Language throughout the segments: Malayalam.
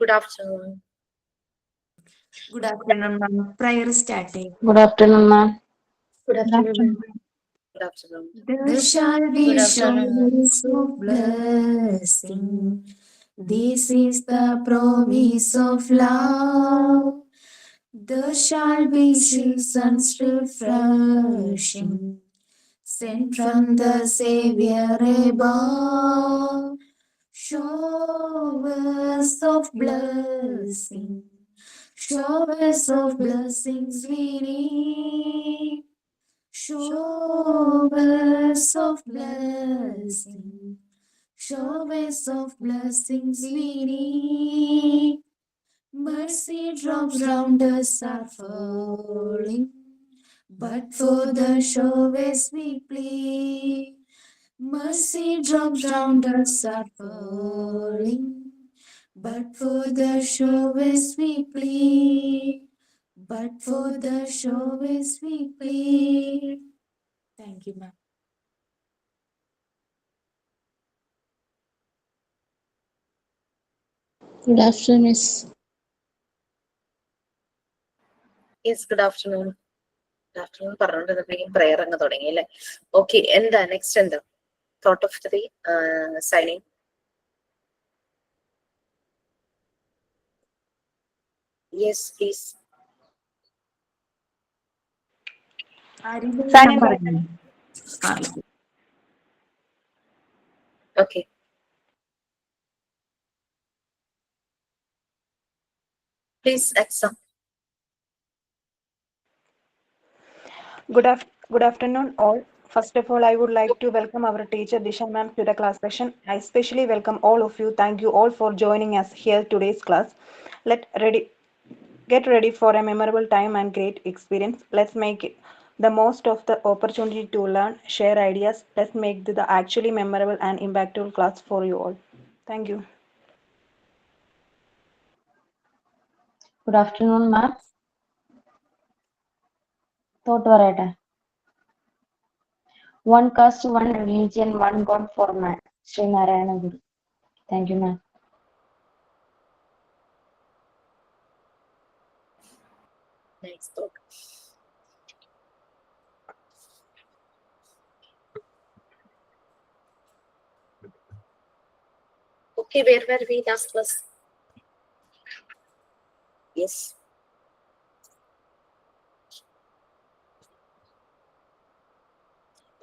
Good afternoon. Good afternoon, ma'am. Prayer starting. Good afternoon, ma'am. Good afternoon. Good afternoon. There shall be showers of blessing. This is the promise of love. There shall be seasons refreshing, sent from the Savior above. Showers of blessing, showers of blessings we need. Showers of blessing, showers of blessings we need. Mercy drops round us are falling, but for the showers we plead. Mercy drops round us are falling, but for the showers we plead. But for the showers we plead. Thank you, ma'am. Good afternoon, Miss. Yes, good afternoon. Good afternoon. പറഞ്ഞുകൊണ്ടിരുന്നപ്പോഴേക്കും prayer അങ്ങ് തുടങ്ങി അല്ലേ? Okay, എന്താ നെക്സ്റ്റ് എന്താ? Thought of the day, signing. Yes, please. Okay. Please accept. Good afternoon, all. First of all, I would like to welcome our teacher Disha ma'am to the class session. I especially welcome all of you. Thank you all for joining us here today's class. Get ready for a memorable time and great experience. Let's make the most of the opportunity to learn, share ideas. Let's make the actually memorable and impactful class for you all. Thank you. Good afternoon, ma'am. Thought പറയട്ടെ. One caste, one religion, one God for man. Sri Narayana Guru. Thank you, ma'am. Nice thought. Okay, where were we last class? Yes.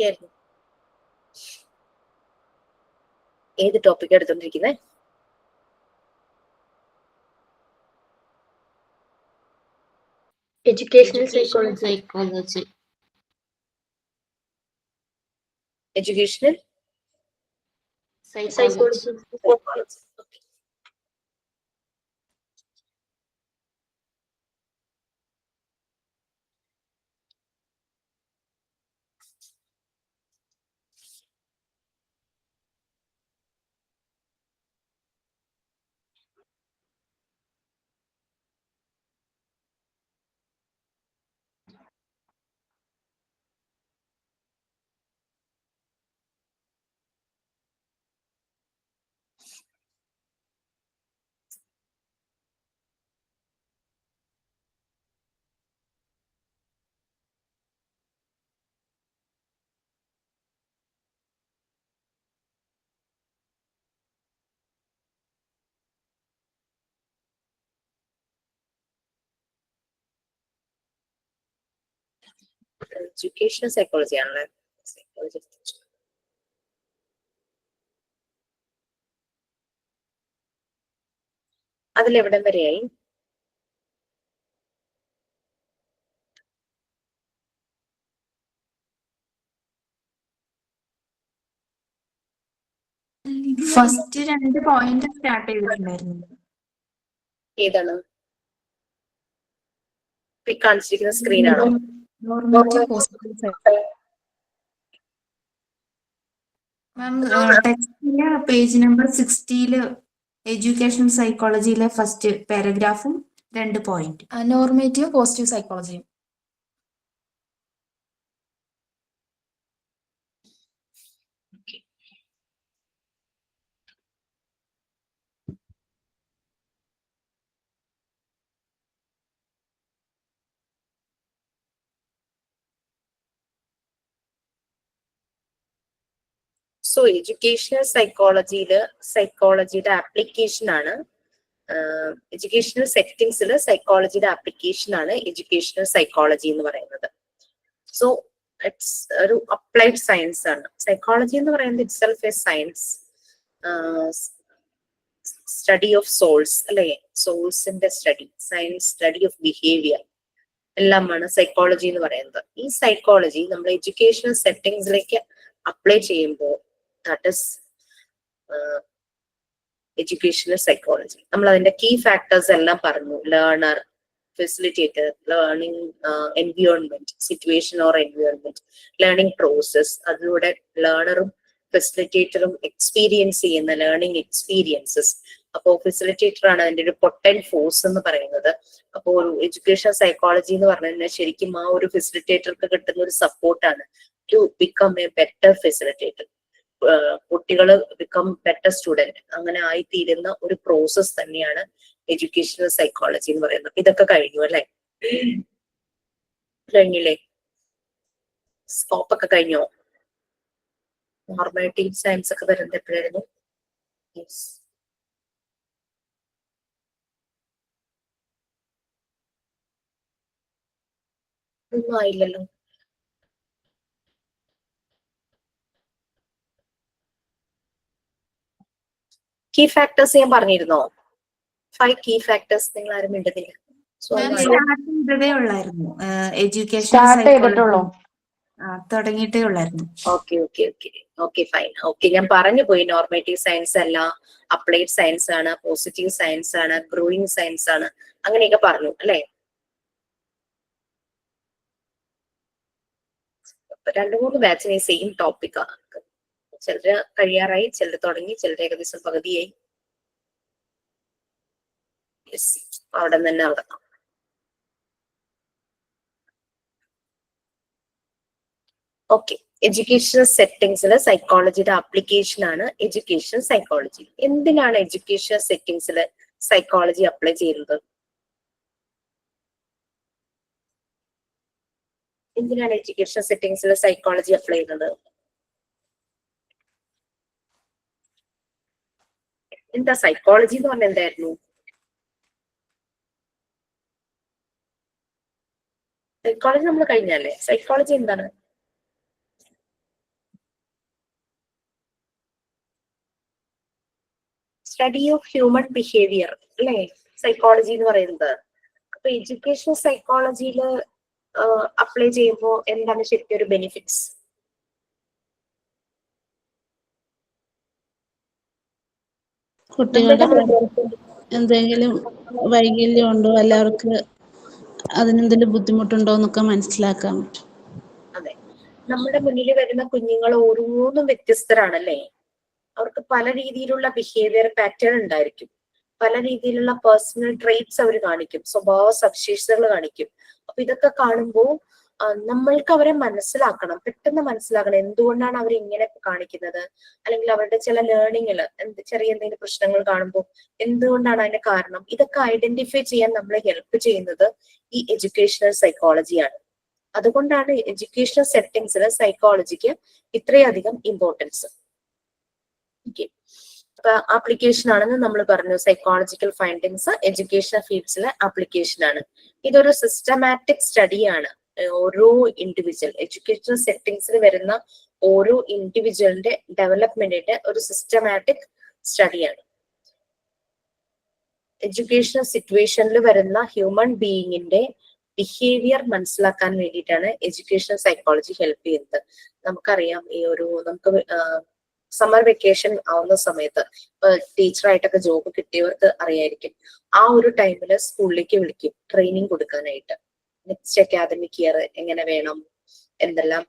ആയിരുന്നു. ഏത് topic എടുത്തോണ്ടിരിക്കുന്നത്? Educational psychology. Educational Psychology. psychology. Okay. Educational psychology ആണല്ലേ? Psychology. അതിലെവിടം വരെയായി? ഫസ്റ്റ് 2 പോയിന്റ് സ്റ്റാർട്ട് ചെയ്തിട്ടുണ്ടായിരുന്നു. ഏതാണ്? കാണിച്ചിരിക്കുന്ന സ്ക്രീനാണോ? മാം ടെക്സ്റ്റിലെ പേജ് നമ്പർ 60 എഡ്യൂക്കേഷൻ സൈക്കോളജിയിലെ ഫസ്റ്റ് പാരഗ്രാഫും 2 പോയിന്റ്. നോർമേറ്റീവ് പോസിറ്റീവ് സൈക്കോളജിയും. സോ എഡ്യൂക്കേഷണൽ സൈക്കോളജിയുടെ ആപ്ലിക്കേഷൻ ആണ്, എഡ്യൂക്കേഷണൽ സെറ്റിംഗ്സിൽ സൈക്കോളജിയുടെ ആപ്ലിക്കേഷൻ ആണ് എഡ്യൂക്കേഷണൽ സൈക്കോളജി എന്ന് പറയുന്നത്. സോ ഇറ്റ്സ് ഒരു അപ്ലൈഡ് സയൻസ് ആണ്. സൈക്കോളജി എന്ന് പറയുന്നത് it self a science, study of souls അല്ലെ, സോൾസിന്റെ study, science study of behaviour എല്ലാമാണ് സൈക്കോളജി എന്ന് പറയുന്നത്. ഈ സൈക്കോളജി നമ്മൾ എഡ്യൂക്കേഷണൽ സെറ്റിംഗ്സിലേക്ക് അപ്ലൈ ചെയ്യുമ്പോൾ ദാറ്റ് ഇസ് എഡ്യൂക്കേഷണൽ സൈക്കോളജി. നമ്മൾ അതിന്റെ കീ ഫാക്ടേഴ്സ് എല്ലാം പറഞ്ഞു. Learner, facilitator, learning environment, situation or environment, learning process, അതിലൂടെ ലേണറും ഫെസിലിറ്റേറ്ററും എക്സ്പീരിയൻസ് ചെയ്യുന്ന ലേണിംഗ് എക്സ്പീരിയൻസസ്. അപ്പോൾ ഫെസിലിറ്റേറ്റർ ആണ് അതിന്റെ ഒരു പൊട്ടന്റ് ഫോഴ്സ് എന്ന് പറയുന്നത്. അപ്പോൾ ഒരു എഡ്യൂക്കേഷൻ സൈക്കോളജി എന്ന് പറഞ്ഞു കഴിഞ്ഞാൽ ശരിക്കും ആ ഒരു ഫെസിലിറ്റേറ്റർക്ക് കിട്ടുന്ന ഒരു സപ്പോർട്ടാണ് to become a better facilitator. കുട്ടികൾ ബിക്കം ബെറ്റർ സ്റ്റുഡന്റ്, അങ്ങനെ ആയിത്തീരുന്ന ഒരു പ്രോസസ് തന്നെയാണ് എഡ്യൂക്കേഷണൽ സൈക്കോളജി എന്ന് പറയുന്നത്. ഇതൊക്കെ കഴിഞ്ഞു അല്ലെ? കഴിഞ്ഞില്ലേ? സ്കോപ്പ് ഒക്കെ കഴിഞ്ഞോ? നോർമാലിറ്റി സയൻസ് ഒക്കെ വരുന്നത് എപ്പോഴായിരുന്നു? ഒന്നും ആയില്ലല്ലോ. കീ ഫാക്ടേഴ്സ് ഞാൻ പറഞ്ഞിരുന്നോ? 5 കീ ഫാക്ടേഴ്സ് നിങ്ങൾ ആരും മിണ്ടുന്നില്ല. ഉള്ളായിരുന്നു എഡ്യൂക്കേഷൻ സ്റ്റാർട്ട് ചെയ്തിട്ടുള്ളൂ. തുടങ്ങിയിട്ടേ ഉള്ളായിരുന്നു. Okay fine. ഓക്കെ, ഞാൻ പറഞ്ഞു പോയി നോർമേറ്റീവ് സയൻസ് അല്ല, അപ്ലൈഡ് സയൻസ് ആണ്, പോസിറ്റീവ് സയൻസ് ആണ്, ഗ്രോയിങ് സയൻസ് ആണ്, അങ്ങനെയൊക്കെ പറഞ്ഞു അല്ലെ? 2-3 ബാച്ചിന് സെയിം ടോപ്പിക്കാണ്. ചിലര് കഴിയാറായി, ചിലര് തുടങ്ങി, ചിലര് ഏകദേശം പകുതിയായി. അവിടെ തന്നെ നടക്കാം. ഓക്കെ, എഡ്യൂക്കേഷണൽ സെറ്റിംഗ്സിൽ സൈക്കോളജിയുടെ ആപ്ലിക്കേഷൻ ആണ് എഡ്യൂക്കേഷണൽ സൈക്കോളജി. എന്തിനാണ് എഡ്യൂക്കേഷണൽ സെറ്റിംഗ്സിൽ സൈക്കോളജി അപ്ലൈ ചെയ്യുന്നത്? എന്തിനാണ് എഡ്യൂക്കേഷണൽ സെറ്റിംഗ്സിൽ സൈക്കോളജി അപ്ലൈ ചെയ്യുന്നത്? എന്താ സൈക്കോളജി എന്ന് പറഞ്ഞാൽ എന്തായിരുന്നു? സൈക്കോളജി നമ്മൾ കഴിഞ്ഞല്ലേ? സൈക്കോളജി എന്താണ്? സ്റ്റഡി ഓഫ് ഹ്യൂമൻ ബിഹേവിയർ അല്ലെ സൈക്കോളജി എന്ന് പറയുന്നത്. അപ്പൊ എഡ്യൂക്കേഷണൽ സൈക്കോളജിയിൽ അപ്ലൈ ചെയ്യുമ്പോൾ എന്താണ് ശരിക്കും ഒരു ബെനിഫിറ്റ്സ്? കുട്ടികളുടെ എന്തെങ്കിലും വൈകല്യം ഉണ്ടോ, എല്ലാവർക്കും അതിനെന്തെങ്കിലും ബുദ്ധിമുട്ടുണ്ടോ എന്നൊക്കെ മനസ്സിലാക്കാൻ പറ്റും. അതെ, നമ്മുടെ മുന്നിൽ വരുന്ന കുഞ്ഞുങ്ങൾ ഓരോന്നും വ്യത്യസ്തരാണല്ലേ. അവർക്ക് പല രീതിയിലുള്ള ബിഹേവിയർ പാറ്റേൺ ഉണ്ടായിരിക്കും, പല രീതിയിലുള്ള പേഴ്സണൽ ട്രേറ്റ്സ് അവർ കാണിക്കും, സ്വഭാവ സവിശേഷതകൾ കാണിക്കും. അപ്പൊ ഇതൊക്കെ കാണുമ്പോൾ നമ്മൾക്ക് അവരെ മനസ്സിലാക്കണം, പെട്ടെന്ന് മനസ്സിലാക്കണം എന്തുകൊണ്ടാണ് അവർ ഇങ്ങനെ കാണിക്കുന്നത്, അല്ലെങ്കിൽ അവരുടെ ചില ലേണിങ്ങിൽ ചെറിയ എന്തെങ്കിലും പ്രശ്നങ്ങൾ കാണുമ്പോൾ എന്തുകൊണ്ടാണ് അതിന്റെ കാരണം. ഇതൊക്കെ ഐഡന്റിഫൈ ചെയ്യാൻ നമ്മളെ ഹെൽപ്പ് ചെയ്യുന്നത് ഈ എഡ്യൂക്കേഷണൽ സൈക്കോളജിയാണ്. അതുകൊണ്ടാണ് എഡ്യൂക്കേഷണൽ സെറ്റിംഗ്സിൽ സൈക്കോളജിക്ക് ഇത്രയധികം ഇമ്പോർട്ടൻസ്. ഓക്കെ, അപ്പൊ ആപ്ലിക്കേഷൻ ആണെന്ന് നമ്മൾ പറഞ്ഞു. സൈക്കോളജിക്കൽ ഫൈൻഡിങ്സ് എഡ്യൂക്കേഷണൽ ഫീൽഡ്സിലെ ആപ്ലിക്കേഷൻ ആണ്. ഇതൊരു സിസ്റ്റമാറ്റിക് സ്റ്റഡിയാണ്. ഓരോ ഇൻഡിവിജ്വൽ എഡ്യൂക്കേഷണൽ സെറ്റിംഗ്സിൽ വരുന്ന ഓരോ ഇൻഡിവിജ്വലിന്റെ ഡെവലപ്മെന്റിന്റെ ഒരു സിസ്റ്റമാറ്റിക് സ്റ്റഡിയാണ്. എഡ്യൂക്കേഷണൽ സിറ്റുവേഷനിൽ വരുന്ന ഹ്യൂമൻ ബീയിങ്ങിന്റെ ബിഹേവിയർ മനസ്സിലാക്കാൻ വേണ്ടിയിട്ടാണ് എഡ്യൂക്കേഷണൽ സൈക്കോളജി ഹെൽപ്പ് ചെയ്യുന്നത്. നമുക്കറിയാം, നമുക്ക് സമ്മർ വെക്കേഷൻ ആവുന്ന സമയത്ത് ടീച്ചറായിട്ടൊക്കെ ജോബ് കിട്ടിയവർക്ക് അറിയായിരിക്കും, ആ ഒരു ടൈമിൽ സ്കൂളിലേക്ക് വിളിക്കും ട്രെയിനിങ് കൊടുക്കാനായിട്ട്. നെക്സ്റ്റ് അക്കാദമിക് ഇയർ എങ്ങനെ വേണം, എന്തെല്ലാം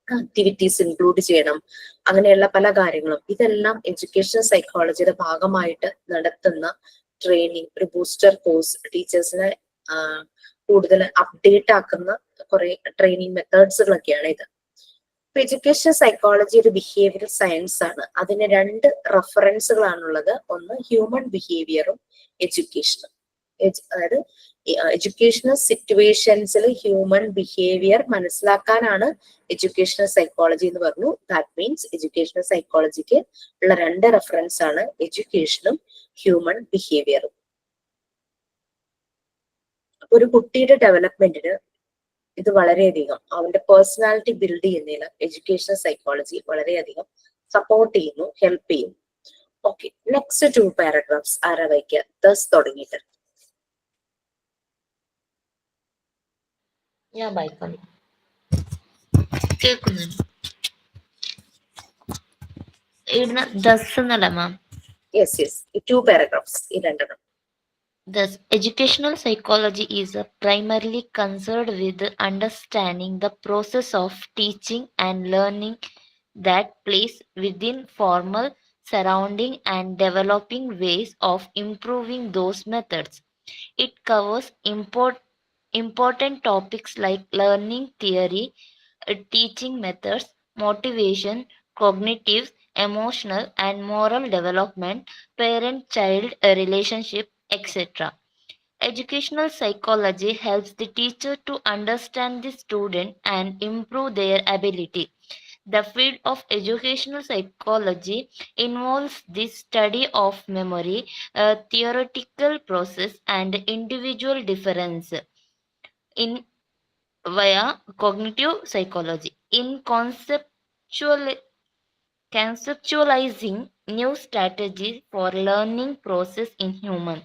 ആക്ടിവിറ്റീസ് ഇൻക്ലൂഡ് ചെയ്യണം, അങ്ങനെയുള്ള പല കാര്യങ്ങളും. ഇതെല്ലാം എഡ്യൂക്കേഷണൽ സൈക്കോളജിയുടെ ഭാഗമായിട്ട് നടത്തുന്ന ട്രെയിനിങ്, ഒരു ബൂസ്റ്റർ കോഴ്സ്, ടീച്ചേഴ്സിനെ കൂടുതൽ അപ്ഡേറ്റ് ആക്കുന്ന കുറെ ട്രെയിനിങ് മെത്തേഡ്സുകളൊക്കെയാണ് ഇത്. എഡ്യൂക്കേഷണൽ സൈക്കോളജി ഒരു ബിഹേവിയറൽ സയൻസ് ആണ്. അതിന് 2 റെഫറൻസുകളാണുള്ളത്. ഒന്ന് ഹ്യൂമൻ ബിഹേവിയറും എഡ്യൂക്കേഷനും. അതായത് എഡ്യൂക്കേഷണൽ സിറ്റുവേഷൻസിൽ ഹ്യൂമൻ ബിഹേവിയർ മനസ്സിലാക്കാനാണ് എഡ്യൂക്കേഷണൽ സൈക്കോളജി എന്ന് പറഞ്ഞു. ദാറ്റ് മീൻസ് എഡ്യൂക്കേഷണൽ സൈക്കോളജിക്ക് ഉള്ള 2 റെഫറൻസ് ആണ് എഡ്യൂക്കേഷനും ഹ്യൂമൻ ബിഹേവിയറും. ഒരു കുട്ടിയുടെ ഡെവലപ്മെന്റിന് ഇത് വളരെയധികം അവന്റെ പേഴ്സണാലിറ്റി ബിൽഡ് ചെയ്യുന്നതിന് എഡ്യൂക്കേഷണൽ സൈക്കോളജി വളരെയധികം സപ്പോർട്ട് ചെയ്യുന്നു, ഹെൽപ്പ് ചെയ്യുന്നു. ഓക്കെ, നെക്സ്റ്റ് 2 പാരഗ്രാഫ്സ് ആരാ വായിക്കുക? ദസ് തുടങ്ങിയിട്ട് ഞാൻ വായിക്കാം. കേൾക്കുന്നുണ്ട്? ഇവിടുന്ന് ദസ് എന്നല്ല മാം. യെസ് യെസ്, ഈ 2 പാരഗ്രാഫ്സ്, ഈ 2 Thus, educational psychology is primarily concerned with understanding the process of teaching and learning that plays within formal surrounding and developing ways of improving those methods. It covers important topics like learning theory, teaching methods, motivation, cognitive, emotional, and moral development, parent-child relationship, etc. Educational psychology helps the teacher to understand the student and improve their ability. The field of educational psychology involves the study of memory, theoretical process, and individual difference in via cognitive psychology. In conceptualizing new strategies for learning process in human,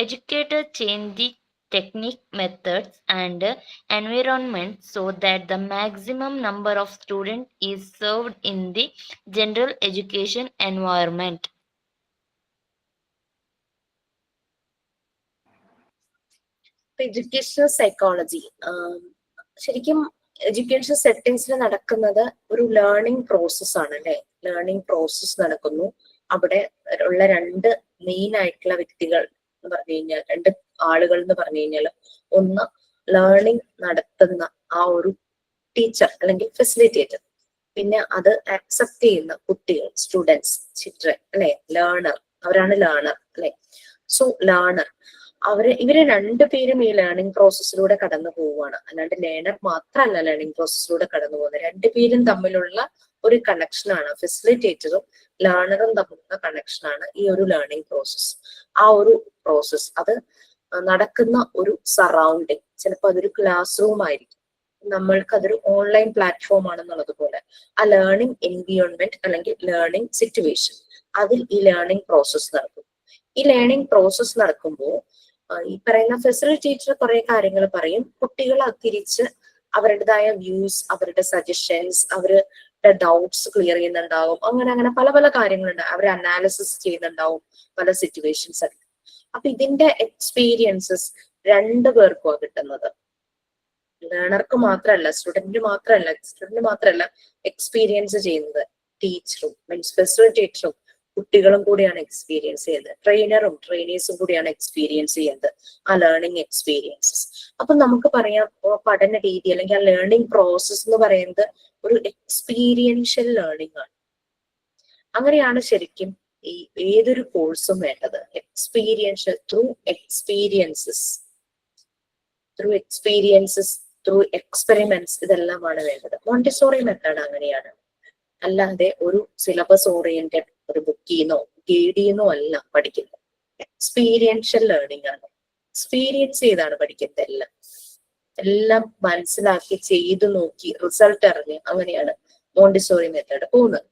educators change the technique, methods, and environment so that the maximum number of students is served in the general education environment. Educational psychology ശരിക്കും എഡ്യൂക്കേഷൻ സെറ്റിംഗ്സിൽ നടക്കുന്നത് ഒരു ലേണിംഗ് പ്രോസസ് ആണ് അല്ലെ. ലേണിംഗ് പ്രോസസ് നടക്കുന്നു. അവിടെ ഉള്ള 2 മെയിൻ ആയിട്ടുള്ള വ്യക്തികൾ എന്ന് പറഞ്ഞു കഴിഞ്ഞാൽ, 2 ആളുകൾ എന്ന് പറഞ്ഞു കഴിഞ്ഞാൽ, ഒന്ന് ലേണിംഗ് നടത്തുന്ന ആ ഒരു ടീച്ചർ അല്ലെങ്കിൽ ഫെസിലിറ്റേറ്റർ, പിന്നെ അത് ആക്സെപ്റ്റ് ചെയ്യുന്ന കുട്ടികൾ, സ്റ്റുഡൻസ്, ചിൽഡ്രൻ അല്ലെ. ലേണർ, അവരാണ് ലേണർ അല്ലെ. സോ ലേണർ ഇവര് 2 പേരും ഈ ലേണിംഗ് പ്രോസസ്സിലൂടെ കടന്നു പോവുകയാണ്. അല്ലാണ്ട് ലേണർ മാത്രമല്ല ലേണിംഗ് പ്രോസസ്സിലൂടെ കടന്നു പോകുന്നത്. 2 പേരും തമ്മിലുള്ള ഒരു കണക്ഷനാണ്, ഫെസിലിറ്റേറ്ററും ലേണറും തമ്മിലുള്ള കണക്ഷനാണ് ഈ ഒരു ലേണിംഗ് പ്രോസസ്. ആ ഒരു പ്രോസസ് അത് നടക്കുന്ന ഒരു സറൗണ്ടിങ്, ചിലപ്പോൾ അതൊരു ക്ലാസ് റൂം ആയിരിക്കും, നമ്മൾക്ക് അതൊരു ഓൺലൈൻ പ്ലാറ്റ്ഫോം ആണെന്നുള്ളത് പോലെ ആ ലേണിംഗ് എൻവിയോൺമെന്റ് അല്ലെങ്കിൽ ലേണിംഗ് സിറ്റുവേഷൻ, അതിൽ ഈ ലേണിംഗ് പ്രോസസ് നടക്കും. ഈ ലേണിംഗ് പ്രോസസ് നടക്കുമ്പോൾ ഈ പറയുന്ന ഫെസിലിറ്റേറ്റർ കുറെ കാര്യങ്ങൾ പറയും, കുട്ടികൾ തിരിച്ച് അവരുടേതായ വ്യൂസ്, അവരുടെ സജഷൻസ്, അവരുടെ ഡൗട്ട്സ് ക്ലിയർ ചെയ്യുന്നുണ്ടാവും. അങ്ങനെ പല പല കാര്യങ്ങളുണ്ട്. അവർ അനാലിസിസ് ചെയ്യുന്നുണ്ടാവും പല സിറ്റുവേഷൻസ് ഒക്കെ. അപ്പൊ ഇതിന്റെ എക്സ്പീരിയൻസസ് 2 പേർക്കും കിട്ടുന്നത്. ലേണർക്ക് മാത്രമല്ല, സ്റ്റുഡന്റ് മാത്രമല്ല എക്സ്പീരിയൻസ് ചെയ്യുന്നത്. ടീച്ചറും മീൻസ് ഫെസിലിറ്റേറ്ററും കുട്ടികളും കൂടിയാണ് എക്സ്പീരിയൻസ് ചെയ്യുന്നത്. ട്രെയിനറും ട്രെയിനീസും കൂടിയാണ് എക്സ്പീരിയൻസ് ചെയ്യുന്നത് ആ ലേണിംഗ് എക്സ്പീരിയൻസസ്. അപ്പൊ നമുക്ക് പറയാം പഠന രീതി അല്ലെങ്കിൽ ആ ലേണിംഗ് പ്രോസസ് എന്ന് പറയുന്നത് ഒരു എക്സ്പീരിയൻഷ്യൽ ലേണിംഗ് ആണ്. അങ്ങനെയാണ് ശരിക്കും ഈ ഏതൊരു കോഴ്സും വേണ്ടത്. Experiential, through experiences, through experiments, ഇതെല്ലാമാണ് വേണ്ടത്. മോണ്ടിസോറി മെത്തേഡ് അങ്ങനെയാണ്. അല്ലാതെ ഒരു സിലബസ് ഓറിയന്റഡ് ഒരു ബുക്കിന്നോ ഗൈഡിന്നോ അല്ല പഠിക്കുന്നത്. എക്സ്പീരിയൻഷ്യൽ ലേണിംഗ് ആണ്. എക്സ്പീരിയൻസ് ചെയ്താണ് പഠിക്കുന്നത്. എല്ലാം മനസ്സിലാക്കി ചെയ്തു നോക്കി റിസൾട്ട് അറിഞ്ഞ് അങ്ങനെയാണ് മോണ്ടിസോറി മെത്തേഡ് പോകുന്നത്.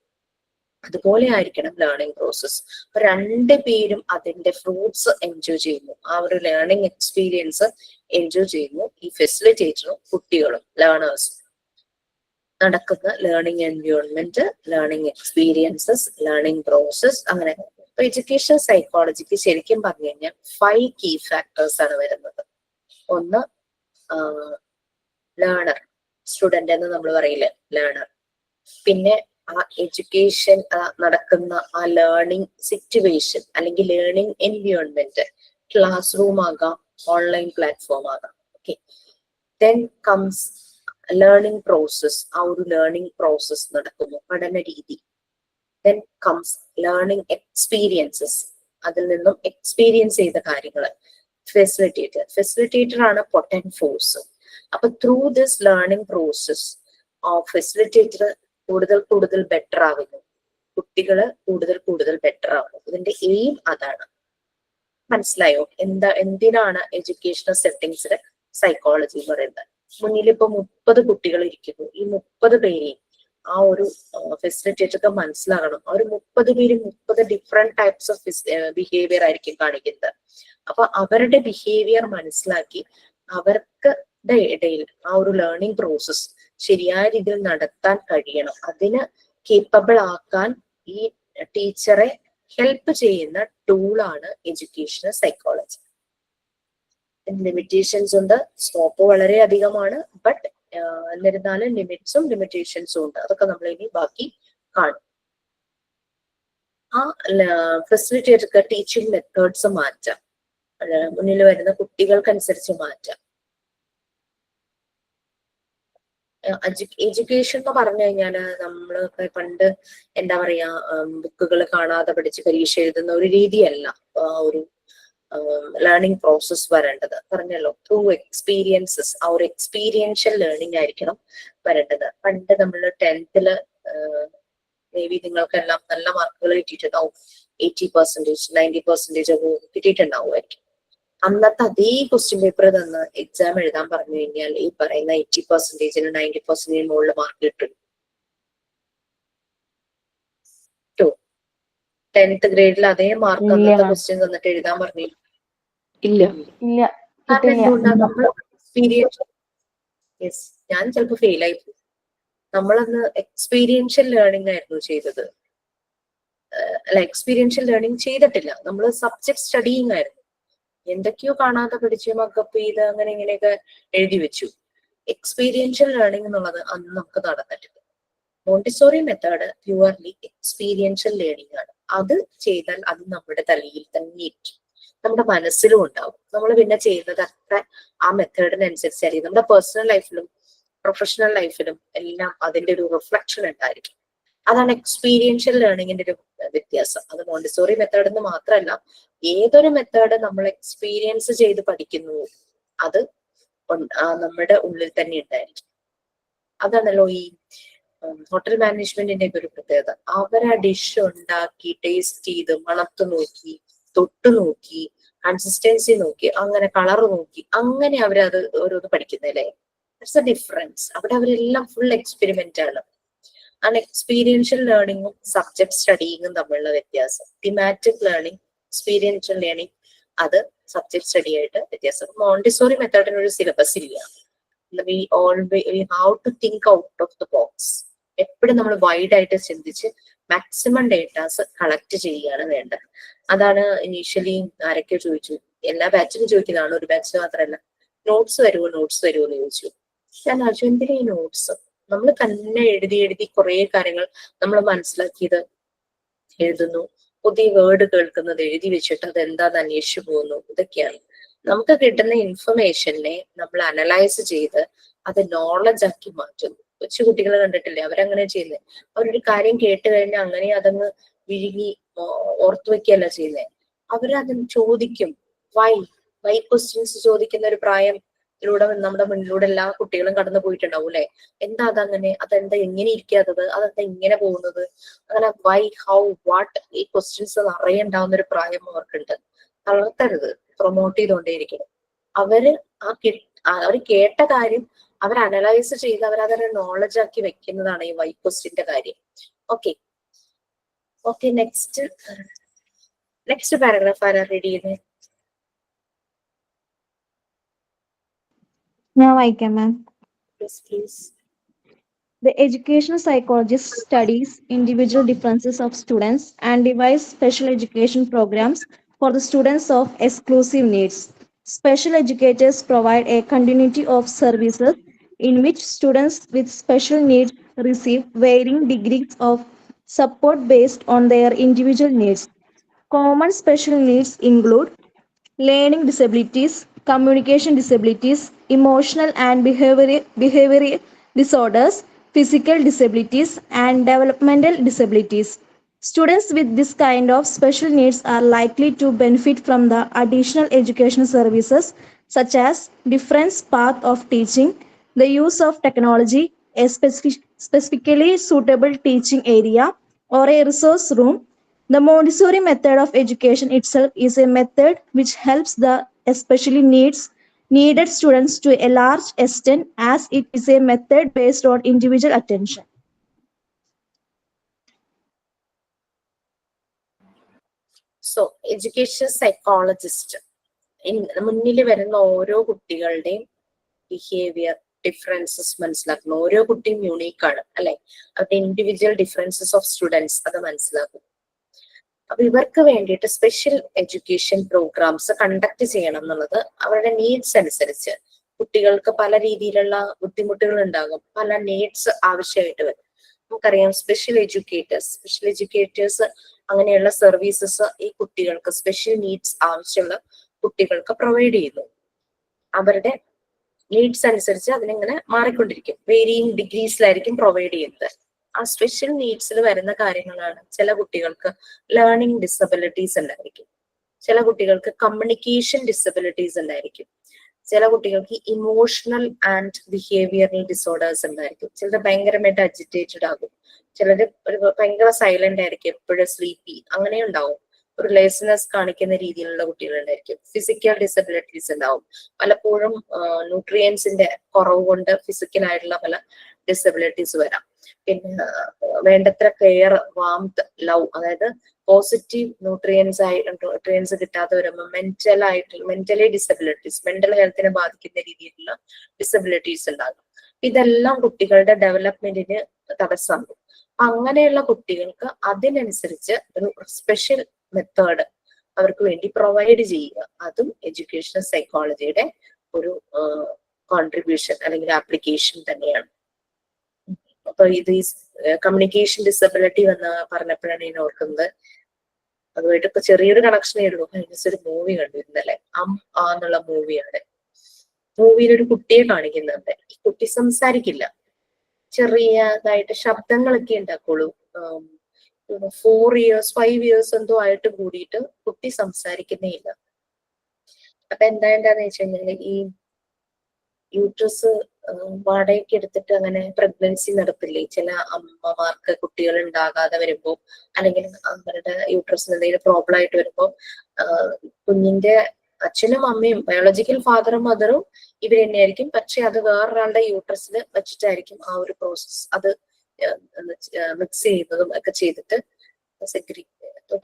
അതുപോലെ ആയിരിക്കണം ലേണിംഗ് പ്രോസസ്. അപ്പൊ 2 പേരും അതിന്റെ ഫ്രൂട്ട്സ് എൻജോയ് ചെയ്യുന്നു, ആ ഒരു ലേണിംഗ് എക്സ്പീരിയൻസ് എൻജോയ് ചെയ്യുന്നു. ഈ ഫെസിലിറ്റേറ്ററും കുട്ടികളും ലേണേഴ്സും. നടക്കുന്ന learning environment, learning experiences, learning process, അങ്ങനെ. അപ്പൊ എഡ്യൂക്കേഷൻ സൈക്കോളജിക്ക് ശരിക്കും പറഞ്ഞു കഴിഞ്ഞാൽ 5 കീ ഫാക്ടേഴ്സ് ആണ് വരുന്നത്. ഒന്ന് ലേണർ, സ്റ്റുഡന്റ് എന്ന് നമ്മൾ പറയില്ലേ, ലേണർ. പിന്നെ ആ എഡ്യൂക്കേഷൻ നടക്കുന്ന ആ ലേണിംഗ് സിറ്റുവേഷൻ അല്ലെങ്കിൽ ലേണിംഗ് എൻവയോൺമെന്റ്, ക്ലാസ് റൂം ആകാം, ഓൺലൈൻ പ്ലാറ്റ്ഫോം ആകാം. Okay, then comes learning process, ആ ഒരു ലേണിംഗ് പ്രോസസ് നടക്കുന്നു, പഠന രീതി. ദെൻ കംസ് ലേണിംഗ് എക്സ്പീരിയൻസസ്, അതിൽ നിന്നും എക്സ്പീരിയൻസ് ചെയ്ത കാര്യങ്ങൾ. ഫെസിലിറ്റേറ്റർ ആണ് പൊട്ടൻറ്റ് ഫോഴ്സ്. അപ്പൊ through this learning process facilitator കൂടുതൽ ബെറ്റർ ആവുന്നു, കുട്ടികള് കൂടുതൽ ബെറ്റർ ആവുന്നു. ഇതിന്റെ എയിം അതാണ്. മനസ്സിലായോ? എന്തിനാണ് എഡ്യൂക്കേഷണൽ സെറ്റിംഗ്സിൽ സൈക്കോളജി എന്ന് പറയുന്നത്? മുന്നിൽ ഇപ്പൊ 30 കുട്ടികൾ ഇരിക്കുന്നു. ഈ 30 പേരെയും ആ ഒരു ഫെസിലിറ്റേറ്റർക്ക് മനസ്സിലാകണം. ആ ഒരു 30 പേരും 30 ഡിഫറെന്റ് ടൈപ്സ് ഓഫ് ബിഹേവിയർ ആയിരിക്കും കാണിക്കുന്നത്. അപ്പൊ അവരുടെ ബിഹേവിയർ മനസ്സിലാക്കി അവർക്ക് ഇടയിൽ ആ ഒരു ലേണിംഗ് പ്രോസസ് ശരിയായ രീതിയിൽ നടത്താൻ കഴിയണം. അതിന് കേപ്പബിൾ ആക്കാൻ ഈ ടീച്ചറെ ഹെൽപ്പ് ചെയ്യുന്ന ടൂളാണ് എഡ്യൂക്കേഷണൽ സൈക്കോളജി. ലിമിറ്റേഷൻസ് ഉണ്ട്, സ്കോപ്പ് വളരെ അധികമാണ്, ബട്ട് എന്നിരുന്നാലും ലിമിറ്റേഷൻസും ഉണ്ട്. അതൊക്കെ നമ്മൾ ഇനി ബാക്കി കാണും. ആ ഫെസിലിറ്റേറ്റർക്ക് ടീച്ചിങ് മെത്തേഡ്സ് മാറ്റാം, മുന്നിൽ വരുന്ന കുട്ടികൾക്കനുസരിച്ച് മാറ്റാം. എഡ്യൂക്കേഷൻ എന്ന് പറഞ്ഞു കഴിഞ്ഞാല് നമ്മളൊക്കെ പണ്ട് എന്താ പറയാ, ബുക്കുകൾ കാണാതെ പഠിച്ച് പരീക്ഷ എഴുതുന്ന ഒരു രീതിയല്ല ഒരു ലേണിംഗ് പ്രോസസ് വരേണ്ടത്. പറഞ്ഞല്ലോ, ത്രൂ എക്സ്പീരിയൻസസ്, ആ ഒരു എക്സ്പീരിയൻഷ്യൽ ലേണിംഗ് ആയിരിക്കണം വരേണ്ടത്. പണ്ട് നമ്മൾ 10th മേ ബി നിങ്ങൾക്കെല്ലാം നല്ല മാർക്കുകൾ കിട്ടിയിട്ടുണ്ടാവും. 80%, 90% ഒക്കെ കിട്ടിയിട്ടുണ്ടാവുമായിരിക്കും. അന്നത്തെ അതേ ക്വസ്റ്റ്യൻ പേപ്പർ തന്ന് എക്സാം എഴുതാൻ പറഞ്ഞു കഴിഞ്ഞാൽ ഈ പറയുന്ന 80%, 90% മുകളിൽ മാർക്ക് കിട്ടും. 10th ഗ്രേഡിൽ അതേ മാർക്ക് അന്നത്തെ ക്വസ്റ്റ്യൻ തന്നിട്ട് എഴുതാൻ പറഞ്ഞു. ഇല്ല. കാരണം എന്തുകൊണ്ടാണ്? നമ്മൾ എക്സ്പീരിയൻസ്, യെസ്, ഞാൻ ചിലപ്പോൾ ഫെയിൽ ആയി പോകും. നമ്മളന്ന് എക്സ്പീരിയൻഷ്യൽ ലേണിംഗ് ആയിരുന്നു ചെയ്തത്. അല്ല, എക്സ്പീരിയൻഷ്യൽ ലേണിംഗ് ചെയ്തിട്ടില്ല, നമ്മൾ സബ്ജക്ട് സ്റ്റഡിങ് ആയിരുന്നു. എന്തൊക്കെയോ കാണാതെ പഠിച്ച് മക്കപ്പ് ചെയ്ത് അങ്ങനെ ഇങ്ങനെയൊക്കെ എഴുതി വെച്ചു. എക്സ്പീരിയൻഷ്യൽ ലേണിംഗ് എന്നുള്ളത് അന്ന് നമുക്ക് നടന്നിട്ടില്ല. Montessori method purely experiential learning ആണ്. അത് ചെയ്താൽ അത് നമ്മുടെ തലയിൽ തന്നെ ഇരിക്കും, നമ്മുടെ മനസ്സിലും ഉണ്ടാവും. നമ്മൾ പിന്നെ ചെയ്യുന്നതൊക്കെ ആ മെത്തേഡിനനുസരിച്ചായിരിക്കും. നമ്മുടെ പേഴ്സണൽ ലൈഫിലും പ്രൊഫഷണൽ ലൈഫിലും എല്ലാം അതിന്റെ ഒരു റിഫ്ലക്ഷൻ ഉണ്ടായിരിക്കും. അതാണ് എക്സ്പീരിയൻഷ്യൽ ലേണിംഗിന്റെ ഒരു വ്യത്യാസം. അത് മോണ്ടിസോറി മെത്തേഡ് എന്ന് മാത്രമല്ല, ഏതൊരു മെത്തേഡ് നമ്മൾ എക്സ്പീരിയൻസ് ചെയ്ത് പഠിക്കുന്നു അത് നമ്മുടെ ഉള്ളിൽ തന്നെ ഉണ്ടായിരിക്കും. അതാണല്ലോ ഈ ഹോട്ടൽ മാനേജ്മെന്റിന്റെ ഒരു പ്രത്യേകത. അവരാ ഡിഷ് ഉണ്ടാക്കി ടേസ്റ്റ് ചെയ്ത് മണത്ത് നോക്കി, തൊട്ട് നോക്കി, കൺസിസ്റ്റൻസി നോക്കി, അങ്ങനെ കളർ നോക്കി, അങ്ങനെ അവരത് ഓരോന്ന് പഠിക്കുന്നല്ലേ. That's A difference. അവിടെ അവരെല്ലാം ഫുൾ എക്സ്പെരിമെന്റ് ആണ്. ആണ് എക്സ്പീരിയൻഷ്യൽ ലേണിംഗും സബ്ജക്ട് സ്റ്റഡിങ്ങും തമ്മിലുള്ള വ്യത്യാസം. തിമാറ്റിക് ലേണിംഗ്, എക്സ്പീരിയൻഷ്യൽ ലേണിംഗ്, അത് സബ്ജക്ട് സ്റ്റഡി ആയിട്ട് വ്യത്യാസം. മോണ്ടിസോറി മെത്തേഡിന് ഒരു സിലബസ് ഇല്ല. We how to think out of the box. എപ്പോഴും നമ്മൾ വൈഡ് ആയിട്ട് ചിന്തിച്ച് മാക്സിമം ഡേറ്റാസ് കളക്ട് ചെയ്യുകയാണ് വേണ്ടത്. അതാണ് ഇനീഷ്യലി ആരൊക്കെ ചോദിച്ചു, എല്ലാ ബാച്ചിലും ചോദിക്കുന്നതാണ്, ഒരു ബാച്ചിൽ മാത്രമല്ല. നോട്ട്സ് വരുമോ എന്ന് ചോദിച്ചു. ഞാൻ എന്തിനാ ഈ നോട്ട്സ്? നമ്മൾ തന്നെ എഴുതി കുറെ കാര്യങ്ങൾ നമ്മൾ മനസ്സിലാക്കിയത് എഴുതുന്നു, പുതിയ വേർഡ് കേൾക്കുന്നത് എഴുതി വെച്ചിട്ട് അത് എന്താന്ന് അന്വേഷിച്ചു പോകുന്നു. ഇതൊക്കെയാണ് നമുക്ക് കിട്ടുന്ന ഇൻഫർമേഷനെ നമ്മൾ അനലൈസ് ചെയ്ത് അത് നോളജ് ആക്കി മാറ്റുന്നു. കൊച്ചു കുട്ടികളെ കണ്ടിട്ടില്ലേ, അവരങ്ങനെ ചെയ്യുന്നത്. അവരൊരു കാര്യം കേട്ട് കഴിഞ്ഞാൽ അങ്ങനെ അതങ്ങ് വിഴുങ്ങി ഓർത്തു വെക്കുകയല്ല ചെയ്യുന്നത്. അവരതിന് ചോദിക്കും. വൈ ക്വസ്റ്റ്യൻസ് ചോദിക്കുന്ന ഒരു പ്രായത്തിലൂടെ നമ്മുടെ മുന്നിലൂടെ എല്ലാ കുട്ടികളും കടന്നു പോയിട്ടുണ്ടാവും അല്ലെ. എന്താ അതങ്ങനെ, അതെന്താ എങ്ങനെ ഇരിക്കാത്തത്, അതെന്താ ഇങ്ങനെ പോകുന്നത്, അങ്ങനെ വൈ, ഹൗ, വാട്ട്, ഈ ക്വസ്റ്റ്യൻസ് നിറയെ ഉണ്ടാവുന്ന ഒരു പ്രായം അവർക്കുണ്ട്. തളർത്തരുത്, പ്രൊമോട്ട് ചെയ്തുകൊണ്ടേയിരിക്കണം. അവര് അവർ കേട്ട കാര്യം അവർ അനലൈസ് ചെയ്ത് അവരതൊരു നോളജ് ആക്കി വെക്കുന്നതാണ് ഈ വൈ ക്വസ്റ്റ്യന്റെ കാര്യം. ഓക്കെ, നെക്സ്റ്റ് പാരഗ്രാഫ് ആരാ റീഡ് ചെയ്യുന്നത്? ഞാൻ വായിക്കാം മാം. Please. The educational psychologist studies individual differences of students and devises special education programs for the students of exclusive needs. Special educators provide a continuity of services in which students with special needs receive varying degrees of support based on their individual needs. Common special needs include learning disabilities, communication disabilities, emotional and behavioral disorders, physical disabilities, and developmental disabilities. Students with this kind of special needs are likely to benefit from the additional educational services such as different path of teaching, the use of technology, a specifically suitable teaching area, or a resource room. The Montessori method of education itself is a method which helps the especially needed students to a large extent, as it is a method based on individual attention. So education psychologist മുന്നിൽ വരുന്ന ഓരോ കുട്ടികളുടെയും ബിഹേവിയർ ഡിഫറൻസസ് മനസ്സിലാക്കുന്നു. ഓരോ കുട്ടിയും യൂണീക്കാണ് അല്ലെ, അവരുടെ ഇൻഡിവിജ്വൽ ഡിഫറൻസസ് ഓഫ് സ്റ്റുഡൻസ് അത് മനസ്സിലാക്കും. അപ്പൊ ഇവർക്ക് വേണ്ടിയിട്ട് സ്പെഷ്യൽ എഡ്യൂക്കേഷൻ പ്രോഗ്രാംസ് കണ്ടക്ട് ചെയ്യണം എന്നുള്ളത് അവരുടെ നീഡ്സ് അനുസരിച്ച്. കുട്ടികൾക്ക് പല രീതിയിലുള്ള ബുദ്ധിമുട്ടുകൾ ഉണ്ടാകും, പല നീഡ്സ് ആവശ്യമായിട്ട് വരും. നമുക്കറിയാം സ്പെഷ്യൽ എഡ്യൂക്കേറ്റേഴ്സ് അങ്ങനെയുള്ള സർവീസസ് ഈ കുട്ടികൾക്ക് സ്പെഷ്യൽ നീഡ്സ് ആവശ്യമുള്ള കുട്ടികൾക്ക് പ്രൊവൈഡ് ചെയ്യുന്നു. അവരുടെ നീഡ്സ് അനുസരിച്ച് അതിനിങ്ങനെ മാറിക്കൊണ്ടിരിക്കും, വേരിയിങ് ഡിഗ്രീസിലായിരിക്കും പ്രൊവൈഡ് ചെയ്യുന്നത്. ആ സ്പെഷ്യൽ നീഡ്സിൽ വരുന്ന കാര്യങ്ങളാണ് ചില കുട്ടികൾക്ക് ലേണിംഗ് ഡിസബിലിറ്റീസ് ഉണ്ടായിരിക്കും, ചില കുട്ടികൾക്ക് കമ്മ്യൂണിക്കേഷൻ ഡിസബിലിറ്റീസ് ഉണ്ടായിരിക്കും, ചില കുട്ടികൾക്ക് ഇമോഷണൽ ആൻഡ് ബിഹേവിയറൽ ഡിസോർഡേഴ്സ് ഉണ്ടായിരിക്കും. ചിലർ ഭയങ്കരമായിട്ട് അജിറ്റേറ്റഡ് ആകും, ചിലർ ഒരു ഭയങ്കര സൈലന്റ് ആയിരിക്കും, എപ്പോഴും സ്ലീപ്പി, അങ്ങനെ ഉണ്ടാവും. ഒരു ലേസിനെസ് കാണിക്കുന്ന രീതിയിലുള്ള കുട്ടികളുണ്ടായിരിക്കും. ഫിസിക്കൽ ഡിസബിലിറ്റീസ് ഉണ്ടാവും, പലപ്പോഴും ന്യൂട്രിയൻസിന്റെ കുറവ് കൊണ്ട് ഫിസിക്കലായിട്ടുള്ള പല ഡിസബിലിറ്റീസ് വരാം. പിന്നെ വേണ്ടത്ര കെയർ, വാംത്ത്, ലവ്, അതായത് പോസിറ്റീവ് ന്യൂട്രിയൻസ് കിട്ടാതെ വരുമ്പോൾ മെന്റലി ഡിസബിലിറ്റീസ്, മെന്റൽ ഹെൽത്തിനെ ബാധിക്കുന്ന രീതിയിലുള്ള ഡിസബിലിറ്റീസ് ഉണ്ടാകും. ഇതെല്ലാം കുട്ടികളുടെ ഡെവലപ്മെന്റിന് തടസ്സമാകും. അങ്ങനെയുള്ള കുട്ടികൾക്ക് അതിനനുസരിച്ച് ഒരു സ്പെഷ്യൽ മെത്തേഡ് അവർക്ക് വേണ്ടി പ്രൊവൈഡ് ചെയ്യുക, അതും എഡ്യൂക്കേഷണൽ സൈക്കോളജിയുടെ ഒരു കോൺട്രിബ്യൂഷൻ അല്ലെങ്കിൽ ആപ്ലിക്കേഷൻ തന്നെയാണ്. അപ്പൊ ഇത് ഈ കമ്മ്യൂണിക്കേഷൻ ഡിസബിലിറ്റി എന്ന് പറഞ്ഞപ്പോഴാണ് ഞാൻ ഓർക്കുന്നത്. അതുമായിട്ട് ഇപ്പൊ ചെറിയൊരു കണക്ഷനേ ഉള്ളൂ. ഒരു മൂവി കണ്ടിരുന്നല്ലേ, എന്നുള്ള മൂവിയാണ്. മൂവിയിൽ ഒരു കുട്ടിയെ കാണിക്കുന്നുണ്ട്. ഈ കുട്ടി സംസാരിക്കില്ല, ചെറിയതായിട്ട് ശബ്ദങ്ങളൊക്കെ ഉണ്ടാക്കുള്ളൂ. 4 years 5 years എന്തോ ആയിട്ട് കൂടിയിട്ട് കുട്ടി സംസാരിക്കുന്നേ ഇല്ല. അപ്പൊ എന്താന്ന് വെച്ച് കഴിഞ്ഞാല് ഈ യൂട്രസ് വാടകയ്ക്ക് എടുത്തിട്ട് അങ്ങനെ പ്രഗ്നൻസി നടത്തില്ലേ ചില അമ്മമാർക്ക്, കുട്ടികൾ ഉണ്ടാകാതെ വരുമ്പോ അല്ലെങ്കിൽ അവരുടെ യൂട്രസിന് എന്തെങ്കിലും പ്രോബ്ലം ആയിട്ട് വരുമ്പോ കുഞ്ഞിന്റെ അച്ഛനും അമ്മയും ബയോളജിക്കൽ ഫാദറും മദറും ഇവർ തന്നെയായിരിക്കും, പക്ഷെ അത് വേറൊരാളുടെ യൂട്രസിൽ വെച്ചിട്ടായിരിക്കും ആ ഒരു പ്രോസസ് അത് മിക്സ് ചെയ്യുന്നതും ഒക്കെ ചെയ്തിട്ട്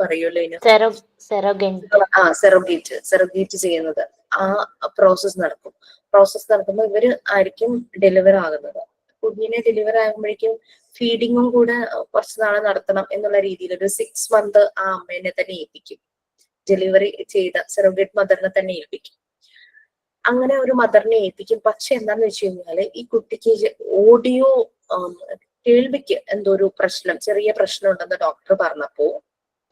പറയുമല്ലോ സെറോഗേറ്റ് ചെയ്യുന്നത്. ആ പ്രോസസ് നടക്കുമ്പോൾ ഇവര് ആയിരിക്കും ഡെലിവർ ആകുന്നത്. കുഞ്ഞിനെ ഡെലിവർ ആകുമ്പോഴേക്കും ഫീഡിങ്ങും കൂടെ കുറച്ച് നാളെ നടത്തണം എന്നുള്ള രീതിയിൽ ഒരു 6 months ആ അമ്മേനെ തന്നെ ഏൽപ്പിക്കും, ഡെലിവറി ചെയ്ത സെറോഗേറ്റ് മദറിനെ തന്നെ ഏൽപ്പിക്കും. അങ്ങനെ ഒരു മദറിനെ ഏൽപ്പിക്കും. പക്ഷെ എന്താന്ന് വെച്ച് കഴിഞ്ഞാല് ഈ കുട്ടിക്ക് ഓഡിയോ കേൾവിക്ക് എന്തോ ഒരു പ്രശ്നം, ചെറിയ പ്രശ്നം ഉണ്ടെന്ന് ഡോക്ടർ പറഞ്ഞപ്പോ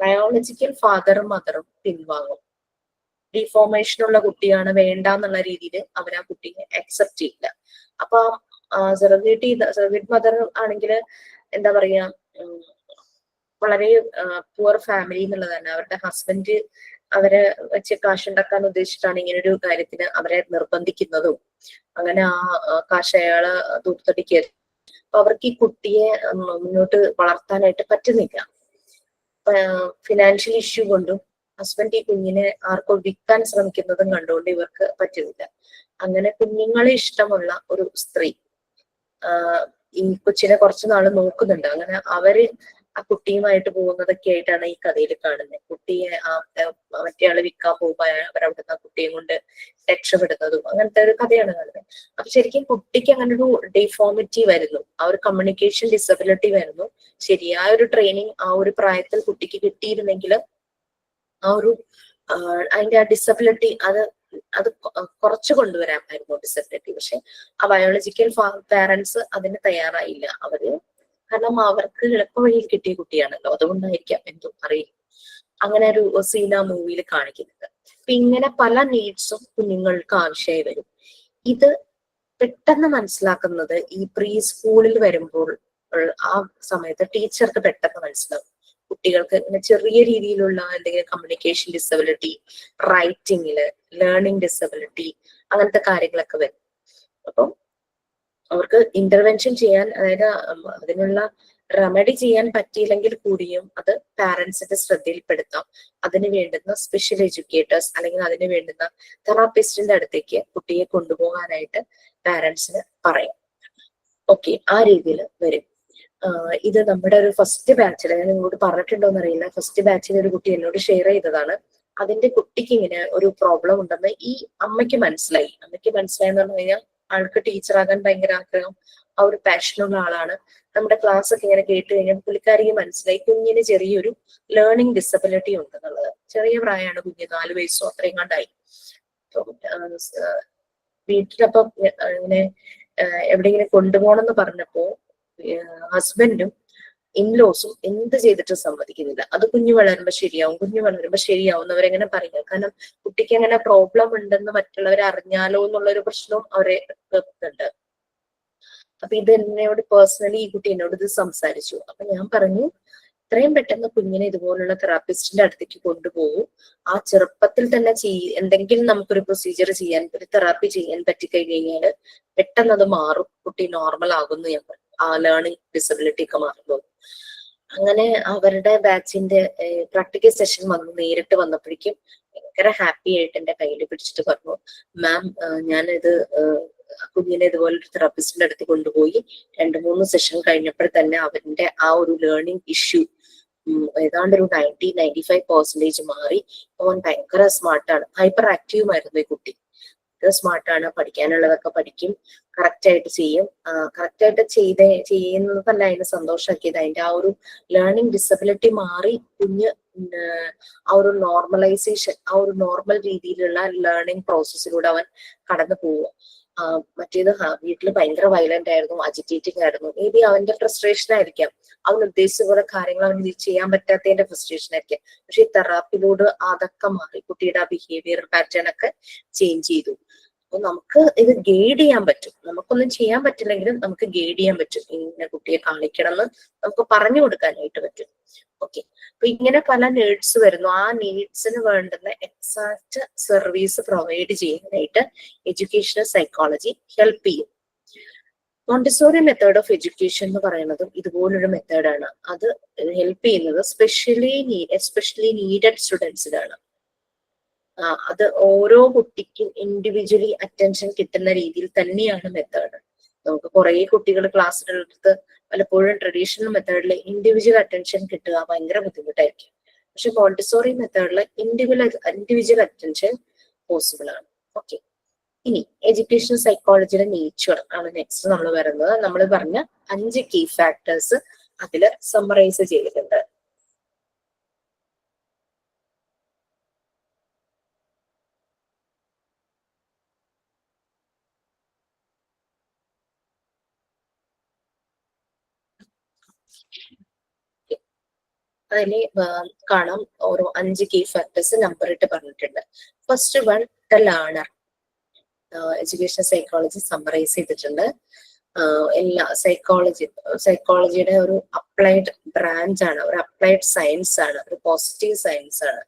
ബയോളജിക്കൽ ഫാദറും മദറും പിൻവാങ്ങും. ഡിഫോർമേഷൻ ഉള്ള കുട്ടിയാണ്, വേണ്ട എന്നുള്ള രീതിയിൽ അവർ ആ കുട്ടിയെ അക്സെപ്റ്റ് ചെയ്യില്ല. അപ്പൊ സെറോഗേറ്റ് മദർ ആണെങ്കിൽ എന്താ പറയാ, വളരെ പുവർ ഫാമിലി എന്നുള്ളതാണ്. അവരുടെ ഹസ്ബൻഡ് അവരെ വെച്ച് കാശുണ്ടാക്കാൻ ഉദ്ദേശിച്ചിട്ടാണ് ഇങ്ങനെ ഒരു കാര്യത്തിന് അവരെ നിർബന്ധിക്കുന്നതും. അങ്ങനെ ആ കാശ് അയാള് ദൂർത്തടിക്കുക. അപ്പൊ അവർക്ക് ഈ കുട്ടിയെ മുന്നോട്ട് വളർത്താനായിട്ട് പറ്റുന്നില്ല. ഫിനാൻഷ്യൽ ഇഷ്യൂ കൊണ്ടും ഹസ്ബൻഡ് ഈ കുഞ്ഞിനെ ആർക്കോ വിൽക്കാൻ ശ്രമിക്കുന്നതും കണ്ടുകൊണ്ട് ഇവർക്ക് പറ്റുന്നില്ല. അങ്ങനെ കുഞ്ഞുങ്ങളെ ഇഷ്ടമുള്ള ഒരു സ്ത്രീ ഈ കൊച്ചിനെ കുറച്ചു നാള് നോക്കുന്നുണ്ട്. അങ്ങനെ അവര് ആ കുട്ടിയുമായിട്ട് പോകുന്നതൊക്കെ ആയിട്ടാണ് ഈ കഥയിൽ കാണുന്നത്. കുട്ടിയെ മറ്റേ ആള് വിൽക്കാൻ പോകുമ്പോ അവരവിടുന്ന് ആ കുട്ടിയെ കൊണ്ട് രക്ഷപ്പെടുന്നതും അങ്ങനത്തെ ഒരു കഥയാണ് കാണുന്നത്. അപ്പൊ ശരിക്കും കുട്ടിക്ക് അങ്ങനെ ഒരു ഡിഫോമിറ്റി വരുന്നു, ആ ഒരു കമ്മ്യൂണിക്കേഷൻ ഡിസബിലിറ്റി വരുന്നു. ശരിയായ ഒരു ട്രെയിനിങ് ആ ഒരു പ്രായത്തിൽ കുട്ടിക്ക് കിട്ടിയിരുന്നെങ്കിൽ ആ ഒരു അതിന്റെ ആ ഡിസബിലിറ്റി അത് കുറച്ചു കൊണ്ടുവരാമായിരുന്നു ഡിസബിലിറ്റി. പക്ഷെ ആ ബയോളജിക്കൽ പാരന്റ്സ് അതിന് തയ്യാറായില്ല. കാരണം അവർക്ക് എളുപ്പ വഴിയിൽ കിട്ടിയ കുട്ടിയാണല്ലോ, അതുകൊണ്ടായിരിക്കാം, എന്തോ അറിയില്ല. അങ്ങനെ ഒരു സീന മൂവിയിൽ കാണിക്കുന്നത്. അപ്പൊ ഇങ്ങനെ പല നീഡ്സും കുഞ്ഞുങ്ങൾക്ക് ആവശ്യമായി വരും. ഇത് പെട്ടെന്ന് മനസ്സിലാക്കുന്നത് ഈ പ്രീ സ്കൂളിൽ വരുമ്പോൾ ആ സമയത്ത് ടീച്ചർക്ക് പെട്ടെന്ന് മനസ്സിലാവും. കുട്ടികൾക്ക് ഇങ്ങനെ ചെറിയ രീതിയിലുള്ള എന്തെങ്കിലും കമ്മ്യൂണിക്കേഷൻ ഡിസബിലിറ്റി, റൈറ്റിങ്ങില്, ലേണിംഗ് ഡിസബിലിറ്റി, അങ്ങനത്തെ കാര്യങ്ങളൊക്കെ വരും. അപ്പം അവർക്ക് ഇന്റർവെൻഷൻ ചെയ്യാൻ, അതായത് അതിനുള്ള റെമഡി ചെയ്യാൻ പറ്റിയില്ലെങ്കിൽ കൂടിയും അത് പാരന്റ്സിന്റെ ശ്രദ്ധയിൽപ്പെടുത്താം. അതിന് വേണ്ടുന്ന സ്പെഷ്യൽ എഡ്യൂക്കേറ്റേഴ്സ് അല്ലെങ്കിൽ അതിന് വേണ്ടുന്ന തെറാപ്പിസ്റ്റിന്റെ അടുത്തേക്ക് കുട്ടിയെ കൊണ്ടുപോകാനായിട്ട് പാരന്റ്സിന് പറയാം. ഓക്കെ, ആ രീതിയിൽ വരും. ഇത് നമ്മുടെ ഒരു ഫസ്റ്റ് ബാച്ചിൽ, ഞാൻ നിങ്ങളോട് പറഞ്ഞിട്ടുണ്ടോ എന്നറിയില്ല, ഫസ്റ്റ് ബാച്ചിൽ ഒരു കുട്ടി എന്നോട് ഷെയർ ചെയ്തതാണ്. അതിന്റെ കുട്ടിക്ക് ഇങ്ങനെ ഒരു പ്രോബ്ലം ഉണ്ടെന്ന് ഈ അമ്മയ്ക്ക് മനസ്സിലായി. അമ്മയ്ക്ക് മനസ്സിലായെന്ന് പറഞ്ഞു കഴിഞ്ഞാൽ ആൾക്ക് ടീച്ചറാകാൻ ഭയങ്കര ആഗ്രഹം, ആ ഒരു പാഷനുള്ള ആളാണ്. നമ്മുടെ ക്ലാസ് ഒക്കെ ഇങ്ങനെ കേട്ട് കഴിഞ്ഞാൽ പുള്ളിക്കാരിക്ക് മനസ്സിലായി കുഞ്ഞിന് ചെറിയൊരു ലേണിംഗ് ഡിസബിലിറ്റി ഉണ്ടെന്നുള്ളത്. ചെറിയ പ്രായമാണ് കുഞ്ഞ്, 4 വയസ്സോ അത്രയും കണ്ടായി. വീട്ടിലപ്പം ഇങ്ങനെ എവിടെയെങ്കിലും കൊണ്ടുപോകണം എന്ന് പറഞ്ഞപ്പോ ഹസ്ബൻഡും ഇൻലോസും എന്ത് ചെയ്തിട്ടും സമ്മതിക്കുന്നില്ല. അത് കുഞ്ഞു വളരുമ്പോ ശരിയാവും, കുഞ്ഞു വളരുമ്പോ ശരിയാവും എന്നവരെങ്ങനെ പറയുക. കാരണം കുട്ടിക്ക് അങ്ങനെ പ്രോബ്ലം ഉണ്ടെന്ന് മറ്റുള്ളവരെ അറിഞ്ഞാലോ എന്നുള്ളൊരു പ്രശ്നവും അവരെ ഉണ്ട്. അപ്പൊ ഇത് എന്നോട് പേഴ്സണലി ഈ കുട്ടി എന്നോട് ഇത് സംസാരിച്ചു. അപ്പൊ ഞാൻ പറഞ്ഞു, എത്രയും പെട്ടെന്ന് കുഞ്ഞിനെ ഇതുപോലുള്ള തെറാപ്പിസ്റ്റിന്റെ അടുത്തേക്ക് കൊണ്ടുപോകും. ആ ചെറുപ്പത്തിൽ തന്നെ എന്തെങ്കിലും നമുക്കൊരു പ്രൊസീജിയർ ചെയ്യാൻ, ഒരു തെറാപ്പി ചെയ്യാൻ പറ്റിക്കഴിഞ്ഞ് കഴിഞ്ഞാല് പെട്ടെന്ന് അത് മാറും, കുട്ടി നോർമൽ ആകുന്നു. ഞാൻ പറഞ്ഞു, ആ ലേണിംഗ് ഡിസബിലിറ്റി ഒക്കെ മാറുന്നു. അങ്ങനെ അവരുടെ ബാച്ചിന്റെ പ്രാക്ടിക്കൽ സെഷൻ നേരിട്ട് വന്നപ്പോഴേക്കും ഭയങ്കര ഹാപ്പി ആയിട്ട് എന്റെ കയ്യിൽ പിടിച്ചിട്ട് പറഞ്ഞു, മാം ഞാനിത് കുഞ്ഞിനെ ഇതുപോലെ ഒരു തെറാപ്പിസ്റ്റിന്റെ അടുത്ത് കൊണ്ടുപോയി 2-3 സെഷൻ കഴിഞ്ഞപ്പോൾ തന്നെ അവന്റെ ആ ഒരു ലേണിംഗ് ഇഷ്യൂ ഏതാണ്ട് ഒരു 90-95% മാറി. അവൻ ഭയങ്കര സ്മാർട്ടാണ്, ഹൈപ്പർ ആക്റ്റീവുമായിരുന്നു ഈ കുട്ടി. സ്മാർട്ടാണ്, പഠിക്കാനുള്ളതൊക്കെ പഠിക്കും, കറക്റ്റ് ആയിട്ട് ചെയ്യും. കറക്റ്റ് ആയിട്ട് ചെയ്യുന്നതല്ല അതിനെ സന്തോഷമാക്കിയത്, അതിന്റെ ആ ഒരു ലേണിംഗ് ഡിസബിലിറ്റി മാറി കുഞ്ഞ് ആ ഒരു നോർമലൈസേഷൻ, ആ ഒരു നോർമൽ രീതിയിലുള്ള ലേണിംഗ് പ്രോസസ്സിലൂടെ അവൻ കടന്നു പോവുക. മറ്റേത് വീട്ടിൽ ഭയങ്കര വയലന്റ് ആയിരുന്നു, അജിറ്റേറ്റിംഗ് ആയിരുന്നു. മേ ബി അവന്റെ ഫ്രസ്ട്രേഷൻ ആയിരിക്കാം, അവൻ ഉദ്ദേശിച്ച പോലെ കാര്യങ്ങൾ അവന് ചെയ്യാൻ പറ്റാത്തതിന്റെ ഫ്രസ്ട്രേഷൻ ആയിരിക്കാം. പക്ഷെ ഈ തെറാപ്പിയിലൂടെ അതൊക്കെ മാറി, കുട്ടിയുടെ ആ ബിഹേവിയർ പാറ്റേൺ ഒക്കെ ചേഞ്ച് ചെയ്തു. അപ്പൊ നമുക്ക് ഇത് ഗൈഡ് ചെയ്യാൻ പറ്റും. നമുക്കൊന്നും ചെയ്യാൻ പറ്റില്ലെങ്കിലും നമുക്ക് ഗൈഡ് ചെയ്യാൻ പറ്റും. ഇങ്ങനെ കുട്ടിയെ കാണിക്കണം എന്ന് നമുക്ക് പറഞ്ഞു കൊടുക്കാനായിട്ട് പറ്റും. ഓക്കെ, അപ്പൊ ഇങ്ങനെ പല നീഡ്സ് വരുന്നു. ആ നീഡ്സിന് വേണ്ടുന്ന എക്സാക്ട് സർവീസ് പ്രൊവൈഡ് ചെയ്യാനായിട്ട് എഡ്യൂക്കേഷണൽ സൈക്കോളജി ഹെൽപ്പ് ചെയ്യും. മോണ്ടിസോറി മെത്തേഡ് ഓഫ് എഡ്യൂക്കേഷൻ എന്ന് പറയുന്നതും ഇതുപോലൊരു മെത്തേഡാണ്. അത് ഹെൽപ്പ് ചെയ്യുന്നത് എസ്പെഷ്യലി നീഡഡ് സ്റ്റുഡൻസിനാണ്. അത് ഓരോ കുട്ടിക്കും ഇൻഡിവിജ്വലി അറ്റൻഷൻ കിട്ടുന്ന രീതിയിൽ തന്നെയാണ് മെത്തേഡ്. നമുക്ക് കുറെ കുട്ടികൾ ക്ലാസ്സിലെടുത്ത് പലപ്പോഴും ട്രഡീഷണൽ മെത്തേഡിൽ ഇൻഡിവിജ്വൽ അറ്റൻഷൻ കിട്ടുക ഭയങ്കര ബുദ്ധിമുട്ടായിരിക്കും. പക്ഷെ മോണ്ടിസോറി മെത്തേഡിൽ ഇൻഡിവിജ്വൽ അറ്റൻഷൻ പോസിബിൾ ആണ്. ഓക്കെ, ഇനി എഡ്യൂക്കേഷൻ സൈക്കോളജിയുടെ നേച്ചർ ആണ് നെക്സ്റ്റ് നമ്മൾ വരുന്നത്. നമ്മൾ പറഞ്ഞ 5 കീ ഫാക്ടേഴ്സ് അതിൽ സമ്മറൈസ് ചെയ്തിട്ടുണ്ട്. അതിൽ കാണാം ഓരോ 5 കീ ഫാക്ടേഴ്സ് നമ്പർ ഇട്ട് പറഞ്ഞിട്ടുണ്ട്. First one, the learner. Education psychology summarise ചെയ്തിട്ടുണ്ട്. എല്ലാ സൈക്കോളജിയുടെ ഒരു അപ്ലൈഡ് ബ്രാഞ്ച് ആണ്, ഒരു അപ്ലൈഡ് സയൻസ് ആണ്, ഒരു പോസിറ്റീവ് സയൻസ് ആണ്,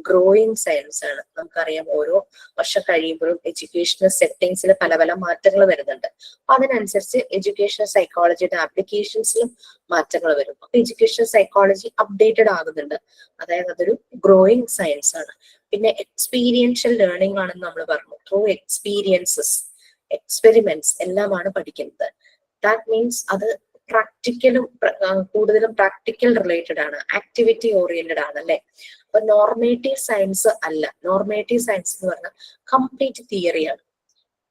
ഗ്രോയിങ് സയൻസ് ആണ്. നമുക്കറിയാം ഓരോ വർഷം കഴിയുമ്പോഴും എഡ്യൂക്കേഷണൽ സെറ്റിംഗ്സിൽ പല പല മാറ്റങ്ങൾ വരുന്നുണ്ട്. അപ്പൊ അതിനനുസരിച്ച് എഡ്യൂക്കേഷണൽ സൈക്കോളജിയുടെ ആപ്ലിക്കേഷൻസിലും മാറ്റങ്ങൾ വരും. അപ്പൊ എഡ്യൂക്കേഷണൽ സൈക്കോളജി അപ്ഡേറ്റഡ് ആകുന്നുണ്ട്. അതായത് അതൊരു ഗ്രോയിങ് സയൻസ് ആണ്. പിന്നെ എക്സ്പീരിയൻഷ്യൽ ലേണിംഗ് ആണെന്ന് നമ്മൾ പറഞ്ഞു. ത്രൂ എക്സ്പീരിയൻസസ്, എക്സ്പെരിമെന്റ്സ് എല്ലാമാണ് പഠിക്കുന്നത്. ദാറ്റ് മീൻസ് അത് കൂടുതലും പ്രാക്ടിക്കൽ റിലേറ്റഡ് ആണ്, ആക്ടിവിറ്റി ഓറിയന്റഡ് ആണ് അല്ലെ. അപ്പൊ നോർമേറ്റീവ് സയൻസ് അല്ല. നോർമേറ്റീവ് സയൻസ് എന്ന് പറഞ്ഞാൽ കംപ്ലീറ്റ് തിയറിയാണ്.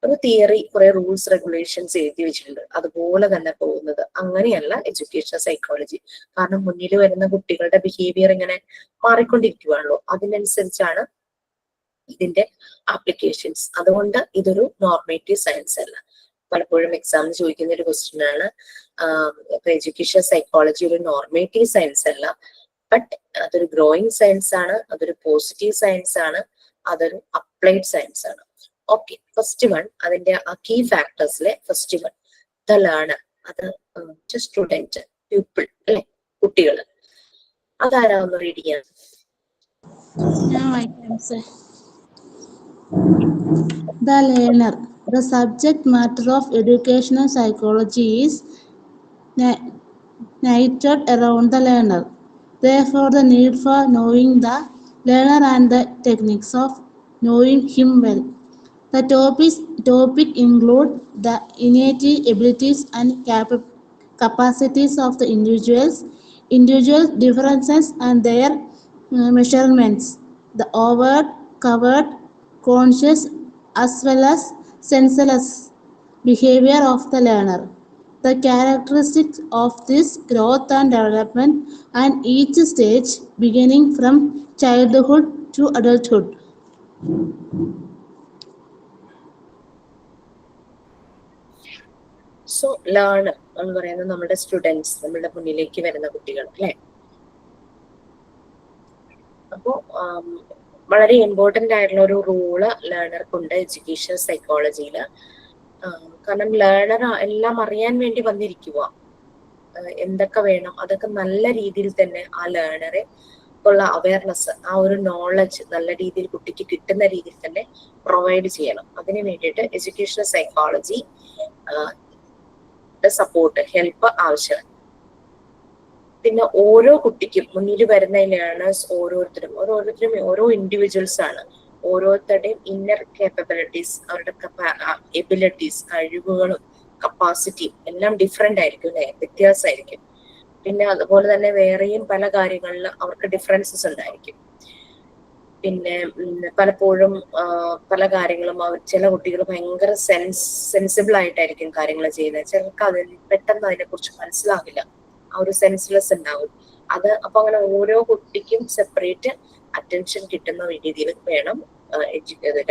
ഒരു തിയറി കുറെ റൂൾസ് റെഗുലേഷൻസ് എഴുതി വെച്ചിട്ടുണ്ട്, അതുപോലെ തന്നെ പോകുന്നത്. അങ്ങനെയല്ല എഡ്യൂക്കേഷൻ സൈക്കോളജി. കാരണം മുന്നിൽ വരുന്ന കുട്ടികളുടെ ബിഹേവിയർ ഇങ്ങനെ മാറിക്കൊണ്ടിരിക്കുകയാണല്ലോ, അതിനനുസരിച്ചാണ് ഇതിന്റെ ആപ്ലിക്കേഷൻസ്. അതുകൊണ്ട് ഇതൊരു നോർമേറ്റീവ് സയൻസ് അല്ല. പലപ്പോഴും എക്സാമിന് ചോദിക്കുന്ന ഒരു ക്വസ്റ്റ്യൻ ആണ്. എഡ്യൂക്കേഷൻ സൈക്കോളജി ഒരു നോർമേറ്റീവ് സയൻസ് അല്ല, ബട്ട് അതൊരു ഗ്രോയിങ് സയൻസ് ആണ്, അതൊരു പോസിറ്റീവ് സയൻസ് ആണ്, അതൊരു അപ്ലൈഡ് സയൻസ് ആണ്. ഓക്കെ, ഫസ്റ്റ് വൺ, അതിന്റെ ആ കീ ഫാക്ടേഴ്സിലെ ഫസ്റ്റ് വൺ, ദ ലേണർ. അത് സ്റ്റുഡന്റ്, പീപ്പിൾ അല്ലെ, കുട്ടികൾ. അതാരാ ഒന്ന് റീഡ് ചെയ്യാൻ? ഞാൻ വായിക്കാം sir. The learner. The subject matter of educational psychology is centered around the learner. Therefore, the need for knowing the learner and the techniques of knowing him well. The topic include the innate abilities and capacities of the individual differences and their measurements, the overt, covered, conscious as well as senseless behavior of the learner, the characteristics of this growth and development, and each stage beginning from childhood to adulthood. So learner എന്ന് പറയുന്നത് നമ്മുടെ സ്റ്റുഡൻസ്, നമ്മുടെ മുന്നിലേക്ക് വരുന്ന കുട്ടികൾ അല്ലെ. അപ്പോ വളരെ ഇമ്പോർട്ടന്റ് ആയിട്ടുള്ള ഒരു റോള് ലേണർക്കുണ്ട് എഡ്യൂക്കേഷൻ സൈക്കോളജിയിൽ. കാരണം ലേണർ എല്ലാം അറിയാൻ വേണ്ടി വന്നിരിക്കുക, എന്തൊക്കെ വേണം അതൊക്കെ നല്ല രീതിയിൽ തന്നെ ആ ലേണറെ ഉള്ള അവയർനെസ്, ആ ഒരു നോളജ് നല്ല രീതിയിൽ കുട്ടിക്ക് കിട്ടുന്ന രീതിയിൽ തന്നെ പ്രൊവൈഡ് ചെയ്യണം. അതിന് വേണ്ടിയിട്ട് എഡ്യൂക്കേഷൻ സൈക്കോളജി സപ്പോർട്ട്, ഹെൽപ്പ് ആവശ്യമാണ്. പിന്നെ ഓരോ കുട്ടിക്കും മുന്നിൽ വരുന്ന ലേണേഴ്സ് ഓരോരുത്തരും ഓരോ ഇൻഡിവിജ്വൽസ് ആണ്. ഓരോരുത്തരുടെയും ഇന്നർ കേപ്പബിലിറ്റീസ്, അവരുടെ എബിലിറ്റീസ്, കഴിവുകളും കപ്പാസിറ്റിയും എല്ലാം ഡിഫറെന്റ് ആയിരിക്കും അല്ലെ, വ്യത്യാസമായിരിക്കും. പിന്നെ അതുപോലെ തന്നെ വേറെയും പല കാര്യങ്ങളിൽ അവർക്ക് ഡിഫറൻസസ് ഉണ്ടായിരിക്കും. പിന്നെ പലപ്പോഴും പല കാര്യങ്ങളും ചില കുട്ടികൾ ഭയങ്കര സെൻസിബിൾ ആയിട്ടായിരിക്കും കാര്യങ്ങൾ ചെയ്യുന്നത്. ചിലർക്ക് അതിന് പെട്ടെന്ന് അതിനെ കുറിച്ച് മനസ്സിലാവില്ല, ആ ഒരു സെൻസ്ലെസ് ഉണ്ടാവും. അപ്പൊ അങ്ങനെ ഓരോ കുട്ടിക്കും സെപ്പറേറ്റ് അറ്റൻഷൻ കിട്ടുന്ന രീതിയിൽ വേണം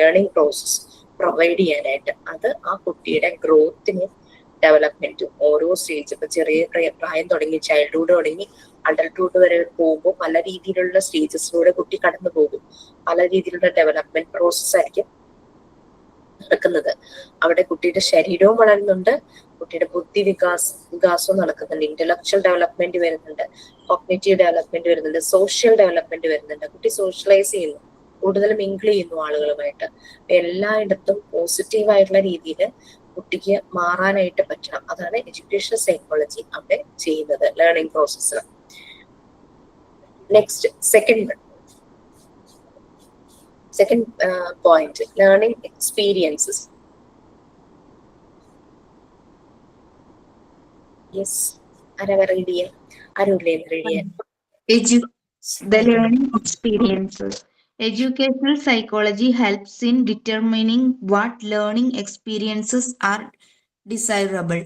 ലേണിംഗ് പ്രോസസ് പ്രൊവൈഡ് ചെയ്യാനായിട്ട്. അത് ആ കുട്ടിയുടെ ഗ്രോത്തിനും ഡെവലപ്മെന്റും ഓരോ സ്റ്റേജ്, ഇപ്പൊ ചെറിയ പ്രായം തുടങ്ങി ചൈൽഡ്ഹുഡ് തുടങ്ങി അഡൽട്ട്ഹുഡ് വരെ പോകുമ്പോൾ പല രീതിയിലുള്ള സ്റ്റേജസിലൂടെ കുട്ടി കടന്നു പോകും. പല രീതിയിലുള്ള ഡെവലപ്മെന്റ് പ്രോസസ് ആയിരിക്കും നടക്കുന്നത്. അവിടെ കുട്ടിയുടെ ശരീരവും വളരുന്നുണ്ട്, കുട്ടിയുടെ ബുദ്ധി വികാസവും നടക്കുന്നുണ്ട്, ഇന്റലക്ച്വൽ ഡെവലപ്മെന്റ് വരുന്നുണ്ട്, കോഗ്നിറ്റീവ് ഡെവലപ്മെന്റ് വരുന്നുണ്ട്, സോഷ്യൽ ഡെവലപ്മെന്റ് വരുന്നുണ്ട്. കുട്ടി സോഷ്യലൈസ് ചെയ്യുന്നു, കൂടുതൽ മിങ്കിൾ ചെയ്യുന്നു ആളുകളുമായിട്ട്. എല്ലായിടത്തും പോസിറ്റീവായിട്ടുള്ള രീതിയിൽ കുട്ടിക്ക് മാറാനായിട്ട് പറ്റണം. അതാണ് എഡ്യൂക്കേഷൻ സൈക്കോളജി അവിടെ ചെയ്യുന്നത് ലേണിംഗ് പ്രോസസ്സിൽ. Next second point, learning experiences. Yes, ആരാ റീഡ് ചെയ്യാൻ? ആരുമില്ലേ റീഡ് ചെയ്യാൻ? The learning experiences. Educational psychology helps in determining what learning experiences are desirable,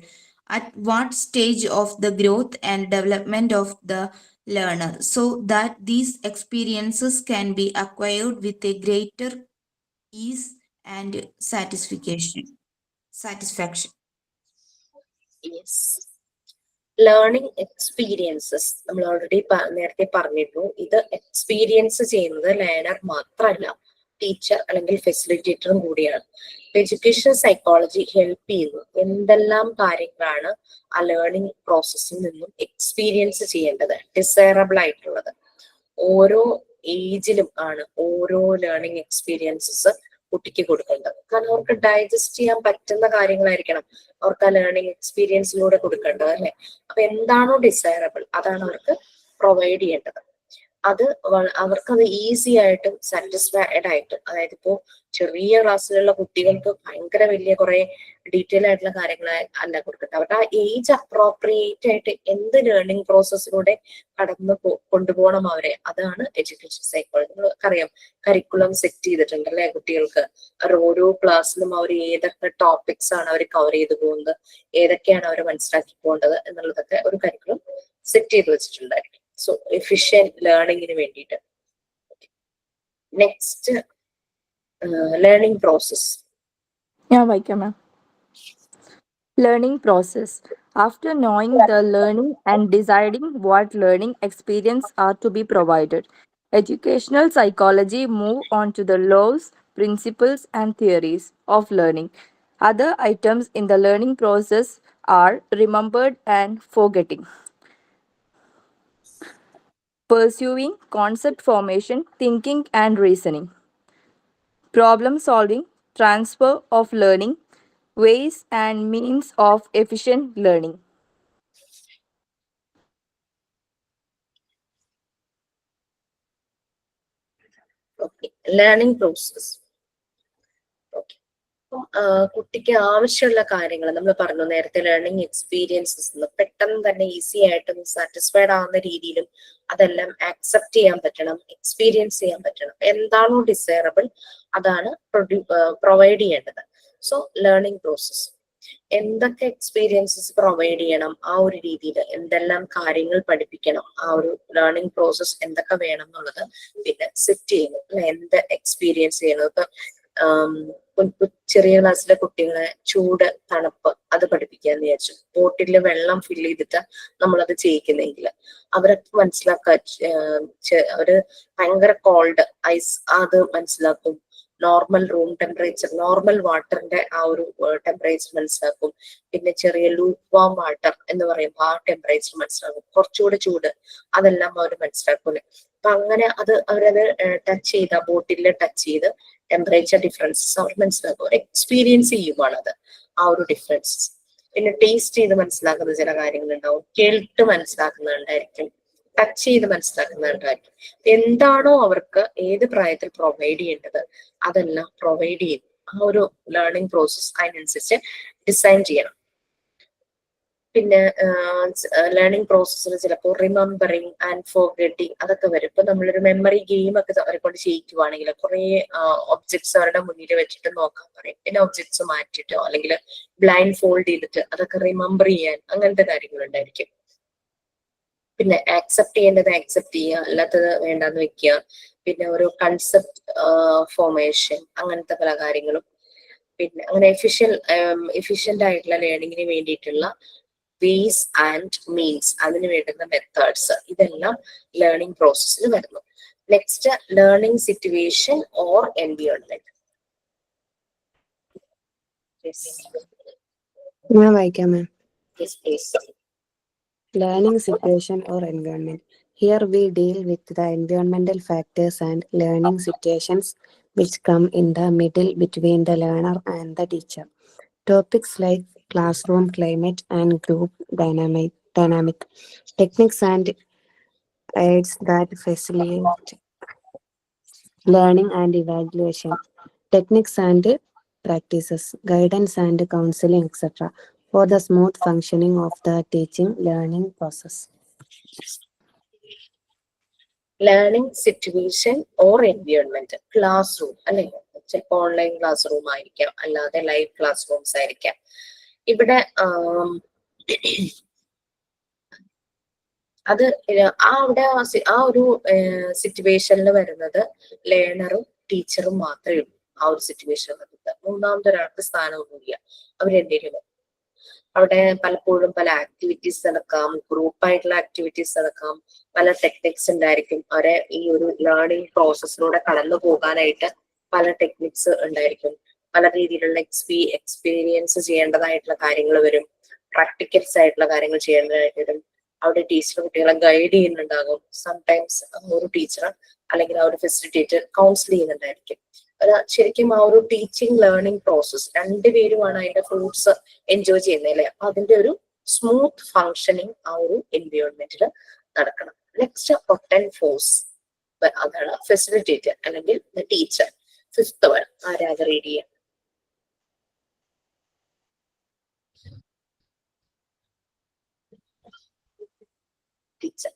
at what stage of the growth and development of the learner, so that these experiences can be acquired with a greater ease and satisfaction. Yes, learning experiences നമ്മൾ ഓൾറെഡി നേരത്തെ പറഞ്ഞിരുന്നു. ഇത് എക്സ്പീരിയൻസ് ചെയ്യുന്നത് ലേണർ മാത്രമല്ല, ടീച്ചർ അല്ലെങ്കിൽ ഫെസിലിറ്റേറ്ററും കൂടിയാണ്. എഡ്യൂക്കേഷൻ സൈക്കോളജി ഹെൽപ്പ് ചെയ്യുന്നു. എന്തെല്ലാം കാര്യങ്ങളാണ് ആ ലേണിംഗ് പ്രോസസ്സിൽ നിന്നും എക്സ്പീരിയൻസ് ചെയ്യേണ്ടത്, ഡിസൈറബിൾ ആയിട്ടുള്ളത്. ഓരോ ഏജിലും ആണ് ഓരോ ലേണിംഗ് എക്സ്പീരിയൻസസ് കുട്ടിക്ക് കൊടുക്കേണ്ടത്. കാരണം അവർക്ക് ഡൈജസ്റ്റ് ചെയ്യാൻ പറ്റുന്ന കാര്യങ്ങളായിരിക്കണം അവർക്ക് ആ ലേണിംഗ് എക്സ്പീരിയൻസിലൂടെ കൊടുക്കേണ്ടത് അല്ലെ. അപ്പൊ എന്താണോ ഡിസൈറബിൾ അതാണ് അവർക്ക് പ്രൊവൈഡ് ചെയ്യേണ്ടത്. അവർക്കത് ഈസി ആയിട്ടും സാറ്റിസ്ഫൈഡ് ആയിട്ടും, അതായത് ഇപ്പോ ചെറിയ ക്ലാസ്സിലുള്ള കുട്ടികൾക്ക് ഭയങ്കര വലിയ കുറെ ഡീറ്റെയിൽ ആയിട്ടുള്ള കാര്യങ്ങൾ അല്ല കൊടുക്കുന്നത്. അവരുടെ ആ ഏജ് അപ്രോപ്രിയേറ്റ് ആയിട്ട് എന്ത് ലേണിംഗ് പ്രോസസ്സിലൂടെ കൊണ്ടുപോകണം അവരെ, അതാണ് എഡ്യൂക്കേഷൻ സൈക്കോളജി. നിങ്ങൾക്കറിയാം, കരിക്കുലം സെറ്റ് ചെയ്തിട്ടുണ്ട് അല്ലെ കുട്ടികൾക്ക്. ഓരോ ക്ലാസ്സിലും അവർ ഏതൊക്കെ ടോപ്പിക്സ് ആണ് അവർ കവർ ചെയ്തു പോകുന്നത്, ഏതൊക്കെയാണ് അവർ മനസ്സിലാക്കി പോകേണ്ടത് എന്നുള്ളതൊക്കെ ഒരു കരിക്കുലം സെറ്റ് ചെയ്ത് വെച്ചിട്ടുണ്ടായിരിക്കും. സോ എഫിഷ്യന്റ് ലേണിംഗിന് വേണ്ടിയിട്ട്. Next learning process. Yeah, Vaikya ma'am. Learning process. After knowing the learning and deciding what learning experience are to be provided, educational psychology move on to the laws, principles, and theories of learning. Other items in the learning process are remembered and forgetting. pursuing concept formation, thinking and reasoning, problem solving, transfer of learning, ways and means of efficient learning. Okay, learning process. Okay, കുട്ടിക്ക് ആവശ്യമുള്ള കാര്യങ്ങൾ നമ്മൾ പറഞ്ഞു നേരത്തെ, ലേണിംഗ് എക്സ്പീരിയൻസസ് പെട്ടെന്ന് തന്നെ ഈസി ആയിട്ടും സാറ്റിസ്ഫൈഡ് ആവുന്ന രീതിയിലും അതെല്ലാം ആക്സെപ്റ്റ് ചെയ്യാൻ പറ്റണം, എക്സ്പീരിയൻസ് ചെയ്യാൻ പറ്റണം. എന്താണോ ഡിസൈറബിൾ അതാണ് പ്രൊവൈഡ് ചെയ്യേണ്ടത്. സോ ലേണിംഗ് പ്രോസസ് എന്തൊക്കെ എക്സ്പീരിയൻസസ് പ്രൊവൈഡ് ചെയ്യണം, ആ ഒരു രീതിയിൽ എന്തെല്ലാം കാര്യങ്ങൾ പഠിപ്പിക്കണം, ആ ഒരു ലേണിംഗ് പ്രോസസ് എന്തൊക്കെ വേണം എന്നുള്ളത് പിന്നെ സെറ്റ് ചെയ്യുന്നു. എന്ത് എക്സ്പീരിയൻസ് ചെയ്യണം. ഇപ്പൊ ചെറിയ ക്ലാസ്സിലെ കുട്ടികളെ ചൂട് തണുപ്പ് അത് പഠിപ്പിക്കാന്ന് വിചാരിച്ചു. ബോട്ടിൽ വെള്ളം ഫില്ല് ചെയ്തിട്ട് നമ്മളത് ചെയ്യിക്കുന്നെങ്കിൽ അവരൊക്കെ മനസ്സിലാക്കാൻ, അവര് ഭയങ്കര കോൾഡ് ഐസ് അത് മനസ്സിലാക്കും. നോർമൽ റൂം ടെമ്പറേച്ചർ, നോർമൽ വാട്ടറിന്റെ ആ ഒരു ടെമ്പറേച്ചർ മനസ്സിലാക്കും. പിന്നെ ചെറിയ ലൂക്ക് വാം വാട്ടർ എന്ന് പറയുമ്പോൾ ആ ടെമ്പറേച്ചർ മനസ്സിലാക്കും. കുറച്ചുകൂടെ ചൂട് അതെല്ലാം അവർ മനസ്സിലാക്കൂലേ. അപ്പൊ അങ്ങനെ അത് അവരത് ടച്ച് ചെയ്ത ബോട്ടിൽ ടച്ച് ചെയ്ത് ടെമ്പറേച്ചർ ഡിഫറൻസസ് അവർ മനസ്സിലാക്കും. അവർ എക്സ്പീരിയൻസ് ചെയ്യുവാണത് ആ ഒരു ഡിഫറൻസസ്. പിന്നെ ടേസ്റ്റ് ചെയ്ത് മനസ്സിലാക്കുന്ന ചില കാര്യങ്ങളുണ്ടാവും, കേട്ട് മനസ്സിലാക്കുന്നുണ്ടായിരിക്കും, ടച്ച് ചെയ്ത് മനസ്സിലാക്കുന്നുണ്ടായിരിക്കും. എന്താണോ അവർക്ക് ഏത് പ്രായത്തിൽ പ്രൊവൈഡ് ചെയ്യേണ്ടത് അതെല്ലാം പ്രൊവൈഡ് ചെയ്യും. ആ ഒരു ലേണിംഗ് പ്രോസസ് അതിനനുസരിച്ച് ഡിസൈൻ ചെയ്യണം. പിന്നെ ലേണിംഗ് പ്രോസസ്സിൽ ചിലപ്പോൾ റിമെമ്പറിങ് ആൻഡ് ഫോർഗെറ്റിംഗ് അതൊക്കെ വരും. ഇപ്പൊ നമ്മളൊരു മെമ്മറി ഗെയിം ഒക്കെ അവരെ കൊണ്ട് ചെയ്യിക്കുവാണെങ്കിൽ കുറെ ഒബ്ജക്ട്സ് അവരുടെ മുന്നിൽ വെച്ചിട്ട് നോക്കാൻ പറയും. പിന്നെ ഒബ്ജക്ട്സ് മാറ്റിയിട്ടോ അല്ലെങ്കിൽ ബ്ലൈൻഡ് ഫോൾഡ് ചെയ്തിട്ട് അതൊക്കെ റിമെമ്പർ ചെയ്യാൻ അങ്ങനത്തെ കാര്യങ്ങളുണ്ടായിരിക്കും. പിന്നെ ആക്സെപ്റ്റ് ചെയ്യേണ്ടത് ആക്സെപ്റ്റ് ചെയ്യുക, അല്ലാത്തത് വേണ്ടാന്ന് വെക്കുക. പിന്നെ ഒരു കൺസെപ്റ്റ് ഫോർമേഷൻ അങ്ങനത്തെ പല കാര്യങ്ങളും. പിന്നെ അങ്ങനെ എഫിഷ്യന്റ് ആയിട്ടുള്ള ലേണിങ്ങിന് വേണ്ടിയിട്ടുള്ള വേസ് ആൻഡ് മീൻസ്, അതിന് വേണ്ടുന്ന മെത്തേഡ്സ്, ഇതെല്ലാം ലേണിംഗ് പ്രോസസ്സിൽ വരുന്നു. Next, learning situation or environment. ഞാൻ വായിക്കാം ma'am. Yes please. Learning situation or environment. Here we deal with the environmental factors and learning situations which come in the middle between the learner and the teacher. Topics like classroom climate and group dynamic techniques and aids that facilitate learning and evaluation, techniques and practices, guidance and counseling, etc. for the smooth functioning of the teaching learning process. Learning situation or environment. Class room അല്ലെങ്കിൽ ചിലപ്പോൾ ഓൺലൈൻ ക്ലാസ് റൂം ആയിരിക്കാം, അല്ലാതെ ലൈവ് ക്ലാസ് റൂംസ് ആയിരിക്കാം. ഇവിടെ അത് ആ ഒരു സിറ്റുവേഷനിൽ വരുന്നത് ലേണറും ടീച്ചറും മാത്രമേ ഉള്ളൂ. ആ ഒരു സിറ്റുവേഷൻ വരുന്നത് മൂന്നാമത്തെ ഒരാൾക്ക് സ്ഥാനമൊന്നുമില്ല. അവർ രണ്ടുപേരും അവിടെ പലപ്പോഴും പല ആക്ടിവിറ്റീസ് നടക്കാം, ഗ്രൂപ്പായിട്ടുള്ള ആക്ടിവിറ്റീസ് നടക്കാം, പല ടെക്നിക്സ് ഉണ്ടായിരിക്കും. അവരെ ഈ ഒരു ലേണിംഗ് പ്രോസസ്സിലൂടെ കടന്നു പോകാനായിട്ട് പല ടെക്നിക്സ് ഉണ്ടായിരിക്കും. പല രീതിയിലുള്ള എക്സ്പീരിയൻസ് ചെയ്യേണ്ടതായിട്ടുള്ള കാര്യങ്ങൾ വരും, പ്രാക്ടിക്കൽസ് ആയിട്ടുള്ള കാര്യങ്ങൾ ചെയ്യേണ്ടതായിട്ട് വരും. അവിടെ ടീച്ചർ കുട്ടികളെ ഗൈഡ് ചെയ്യുന്നുണ്ടാകും. സംടൈംസ് ഒരു ടീച്ചർ അല്ലെങ്കിൽ ആ ഒരു ഫെസിലിറ്റേറ്റർ കൗൺസിൽ ചെയ്യുന്നുണ്ടായിരിക്കും. ശരിക്കും ആ ഒരു ടീച്ചിങ് ലേണിംഗ് പ്രോസസ് രണ്ടുപേരുമാണ് അതിന്റെ ഫ്രൂട്ട്സ് എൻജോയ് ചെയ്യുന്നത് അല്ലെ. അപ്പൊ അതിന്റെ ഒരു സ്മൂത്ത് ഫങ്ഷനിങ് ആ ഒരു എൻവയോൺമെന്റിൽ നടക്കണം. നെക്സ്റ്റ്, പൊട്ടൻറ്റ് ഫോഴ്സ്, അതാണ് ഫെസിലിറ്റേറ്റർ അല്ലെങ്കിൽ ടീച്ചർ. ഫിഫ്ത്ത് വൺ ആരാധ റീഡ് ചെയ്യാം. ടീച്ചർ.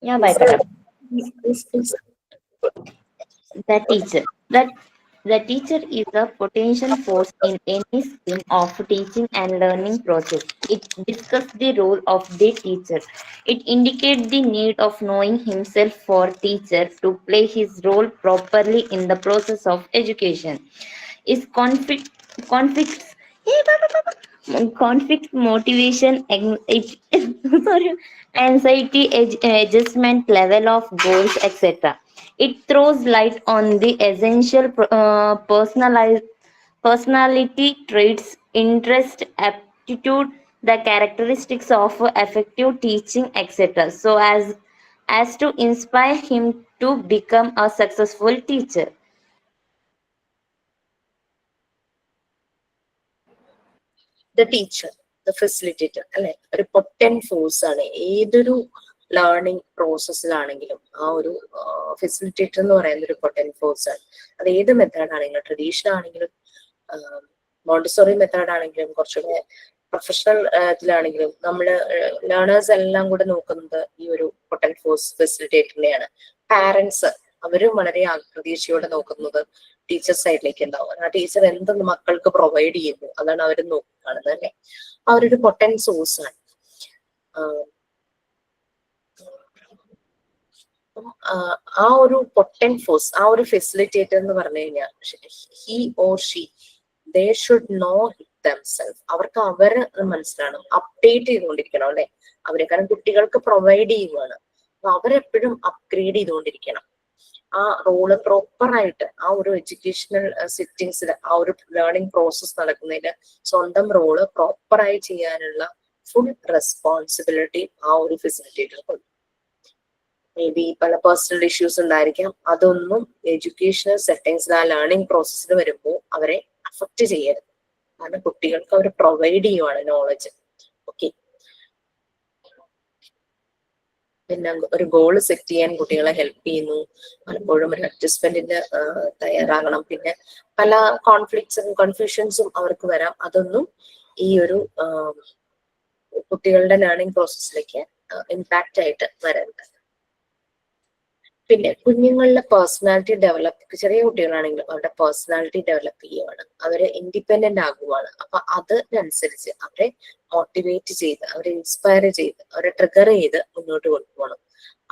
ഞാൻ വായിക്കട്ടെ. The teacher is a potential force in any scheme of teaching and learning process. It discusses the role of the teacher. It indicates the need of knowing himself for teacher to play his role properly in the process of education. Is conflict, motivation, anxiety, adjustment, level of goals, etc. It throws light on the essential personality traits, interest, aptitude, the characteristics of effective teaching, etc., so as to inspire him to become a successful teacher. The teacher, the facilitator അല്ലെ, ഒരു പൊട്ടന്റ് ഫോഴ്സ് ആണ് ഏതൊരു ലേണിംഗ് പ്രോസസ്സിലാണെങ്കിലും. ആ ഒരു ഫെസിലിറ്റേറ്റർ എന്ന് പറയുന്ന ഒരു പൊട്ടന്റ് ഫോഴ്സ് ആണ്. അത് ഏത് മെത്തേഡ് ആണെങ്കിലും, ട്രഡീഷണൽ ആണെങ്കിലും മോണ്ടിസോറി മെത്തേഡ് ആണെങ്കിലും കുറച്ചുകൂടെ പ്രൊഫഷണൽ ഇതിലാണെങ്കിലും നമ്മള് ലേണേഴ്സ് എല്ലാം കൂടെ നോക്കുന്നത് ഈ ഒരു പൊട്ടന്റ് ഫോഴ്സ് ഫെസിലിറ്റേറ്ററിനെയാണ്. പാരന്റ്സ് അവരും വളരെ പ്രതീക്ഷയോടെ നോക്കുന്നത് ടീച്ചർ സൈഡിലേക്ക് ഉണ്ടാവും. ആ ടീച്ചർ എന്തെന്ന് മക്കൾക്ക് പ്രൊവൈഡ് ചെയ്യുന്നു അതാണ് അവർ നോക്കി കാണുന്നത് അല്ലെ. ആ ഒരു പൊട്ടന്റ് സോഴ്സ് ആണ്. ആ ഒരു പൊട്ടന്റ് ഫോഴ്സ്, ആ ഒരു ഫെസിലിറ്റേറ്റർ എന്ന് പറഞ്ഞു കഴിഞ്ഞാൽ he or she they should know themself. അവർക്ക് അവര് മനസ്സിലാക്കണം, അപ്ഡേറ്റ് ചെയ്തുകൊണ്ടിരിക്കണം അല്ലെ അവരെ. കാരണം കുട്ടികൾക്ക് പ്രൊവൈഡ് ചെയ്യുവാണ്, അപ്പൊ അവരെപ്പോഴും അപ്ഗ്രേഡ് ചെയ്തുകൊണ്ടിരിക്കണം. ആ റോള് പ്രോപ്പറായിട്ട് ആ ഒരു എഡ്യൂക്കേഷണൽ സിറ്റിങ്സിൽ ആ ഒരു ലേണിംഗ് പ്രോസസ് നടക്കുന്നതിൽ സ്വന്തം റോള് പ്രോപ്പറായി ചെയ്യാനുള്ള ഫുൾ റെസ്പോൺസിബിലിറ്റി ആ ഒരു ഫെസിലിറ്റേറ്റർക്കുണ്ട്. മേ ബി പല പേഴ്സണൽ ഇഷ്യൂസ് ഉണ്ടായിരിക്കാം, അതൊന്നും എഡ്യൂക്കേഷണൽ സെറ്റിങ്സിൽ ആ ലേണിംഗ് പ്രോസസ്സിൽ വരുമ്പോൾ അവരെ അഫക്റ്റ് ചെയ്യരുത്. കാരണം കുട്ടികൾക്ക് അവർ പ്രൊവൈഡ് ചെയ്യുവാണ് നോളജ്. ഓക്കെ, പിന്നെ ഒരു ഗോൾ സെറ്റ് ചെയ്യാൻ കുട്ടികളെ ഹെൽപ്പ് ചെയ്യുന്നു. പലപ്പോഴും ഒരു അഡ്ജസ്റ്റ്മെന്റിന് തയ്യാറാകണം. പിന്നെ പല കോൺഫ്ലിക്ട്സും കൺഫ്യൂഷൻസും അവർക്ക് വരാം. അതൊന്നും ഈ ഒരു കുട്ടികളുടെ ലേണിംഗ് പ്രോസസ്സിലേക്ക് ഇമ്പാക്റ്റ് ആയിട്ട് വരരുത്. പിന്നെ കുഞ്ഞുങ്ങളുടെ പേഴ്സണാലിറ്റി ഡെവലപ്പ്, ചെറിയ കുട്ടികളാണെങ്കിലും അവരുടെ പേഴ്സണാലിറ്റി ഡെവലപ്പ് ചെയ്യുവാണ്, അവര് ഇൻഡിപെൻഡന്റ് ആകുവാണ്. അപ്പൊ അതിനനുസരിച്ച് അവരെ മോട്ടിവേറ്റ് ചെയ്ത്, അവരെ ഇൻസ്പയർ ചെയ്ത്, അവരെ ട്രിഗർ ചെയ്ത് മുന്നോട്ട് കൊണ്ടുപോകണം.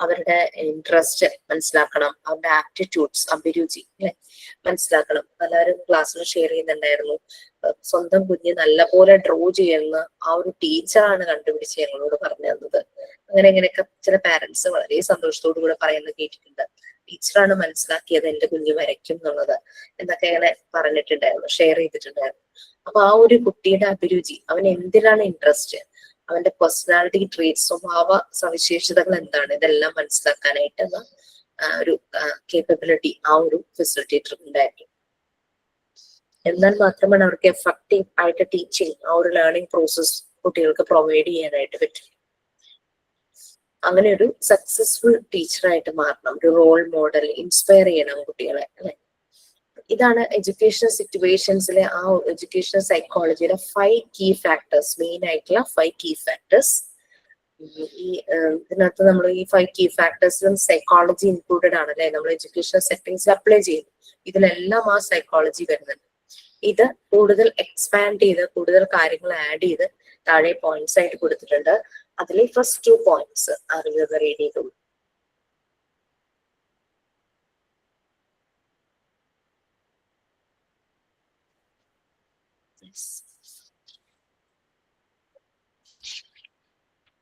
അവരുടെ ഇൻട്രസ്റ്റ് മനസ്സിലാക്കണം, അവരുടെ ആപ്റ്റിറ്റ്യൂഡ്സ്, അഭിരുചി അല്ലെ മനസ്സിലാക്കണം. പലരും ക്ലാസ്സിൽ ഷെയർ ചെയ്യുന്നുണ്ടായിരുന്നു, സ്വന്തം കുഞ്ഞ് നല്ലപോലെ ഡ്രോ ചെയ്യുന്ന ആ ഒരു ടീച്ചറാണ് കണ്ടുപിടിച്ച് ഞങ്ങളോട് പറഞ്ഞു തന്നത്. അങ്ങനെയൊക്കെ ചില പാരന്റ്സ് വളരെ സന്തോഷത്തോടു കൂടെ പറയുന്നത് കേട്ടിട്ടുണ്ട്. ടീച്ചറാണ് മനസ്സിലാക്കിയത് എന്റെ കുഞ്ഞ് വരയ്ക്കും എന്നുള്ളത് എന്നൊക്കെ അങ്ങനെ പറഞ്ഞിട്ടുണ്ടായിരുന്നു, ഷെയർ ചെയ്തിട്ടുണ്ടായിരുന്നു. അപ്പൊ ആ ഒരു കുട്ടിയുടെ അഭിരുചി, അവൻ എന്തിനാണ് ഇൻട്രസ്റ്റ്, അവന്റെ പേഴ്സണാലിറ്റി ട്രേറ്റ്, സ്വഭാവ സവിശേഷതകൾ എന്താണ്, ഇതെല്ലാം മനസ്സിലാക്കാനായിട്ടുള്ള ഒരു കേപ്പബിലിറ്റി ആ ഒരു ഫെസിലിറ്റേറ്റർ ഉണ്ടായിരിക്കും. എന്നാൽ മാത്രമാണ് അവർക്ക് എഫക്റ്റീവ് ആയിട്ട് ടീച്ചിങ്, ആ ഒരു ലേണിംഗ് പ്രോസസ് കുട്ടികൾക്ക് പ്രൊവൈഡ് ചെയ്യാനായിട്ട് പറ്റും. അങ്ങനെ ഒരു സക്സസ്ഫുൾ ടീച്ചറായിട്ട് മാറണം, ഒരു റോൾ മോഡൽ, ഇൻസ്പയർ ചെയ്യണം കുട്ടികളെ അല്ലെ. ഇതാണ് എഡ്യൂക്കേഷണൽ സിറ്റുവേഷൻസിലെ ആ എഡ്യൂക്കേഷണൽ സൈക്കോളജിയിലെ 5 കീ ഫാക്ടേഴ്സ്, മെയിൻ ആയിട്ടുള്ള 5 കീ ഫാക്ടേഴ്സ്. ഈ ഇതിനകത്ത് നമ്മൾ ഈ 5 കീ ഫാക്ടേഴ്സിലും സൈക്കോളജി ഇൻക്ലൂഡഡ് ആണ് അല്ലെ. നമ്മൾ എഡ്യൂക്കേഷണൽ സെറ്റിംഗ്സിൽ അപ്ലൈ ചെയ്യുന്നു, ഇതിലെല്ലാം ആ സൈക്കോളജി വരുന്നുണ്ട്. ഇത് കൂടുതൽ എക്സ്പാൻഡ് ചെയ്ത് കൂടുതൽ കാര്യങ്ങൾ ആഡ് ചെയ്ത് താഴെ പോയിന്റ്സ് ആയിട്ട് കൊടുത്തിട്ടുണ്ട്. അതിലെ ഫസ്റ്റ് 2 പോയിന്റ്സ് അറിവ് റീഡ് ചെയ്തോളൂ.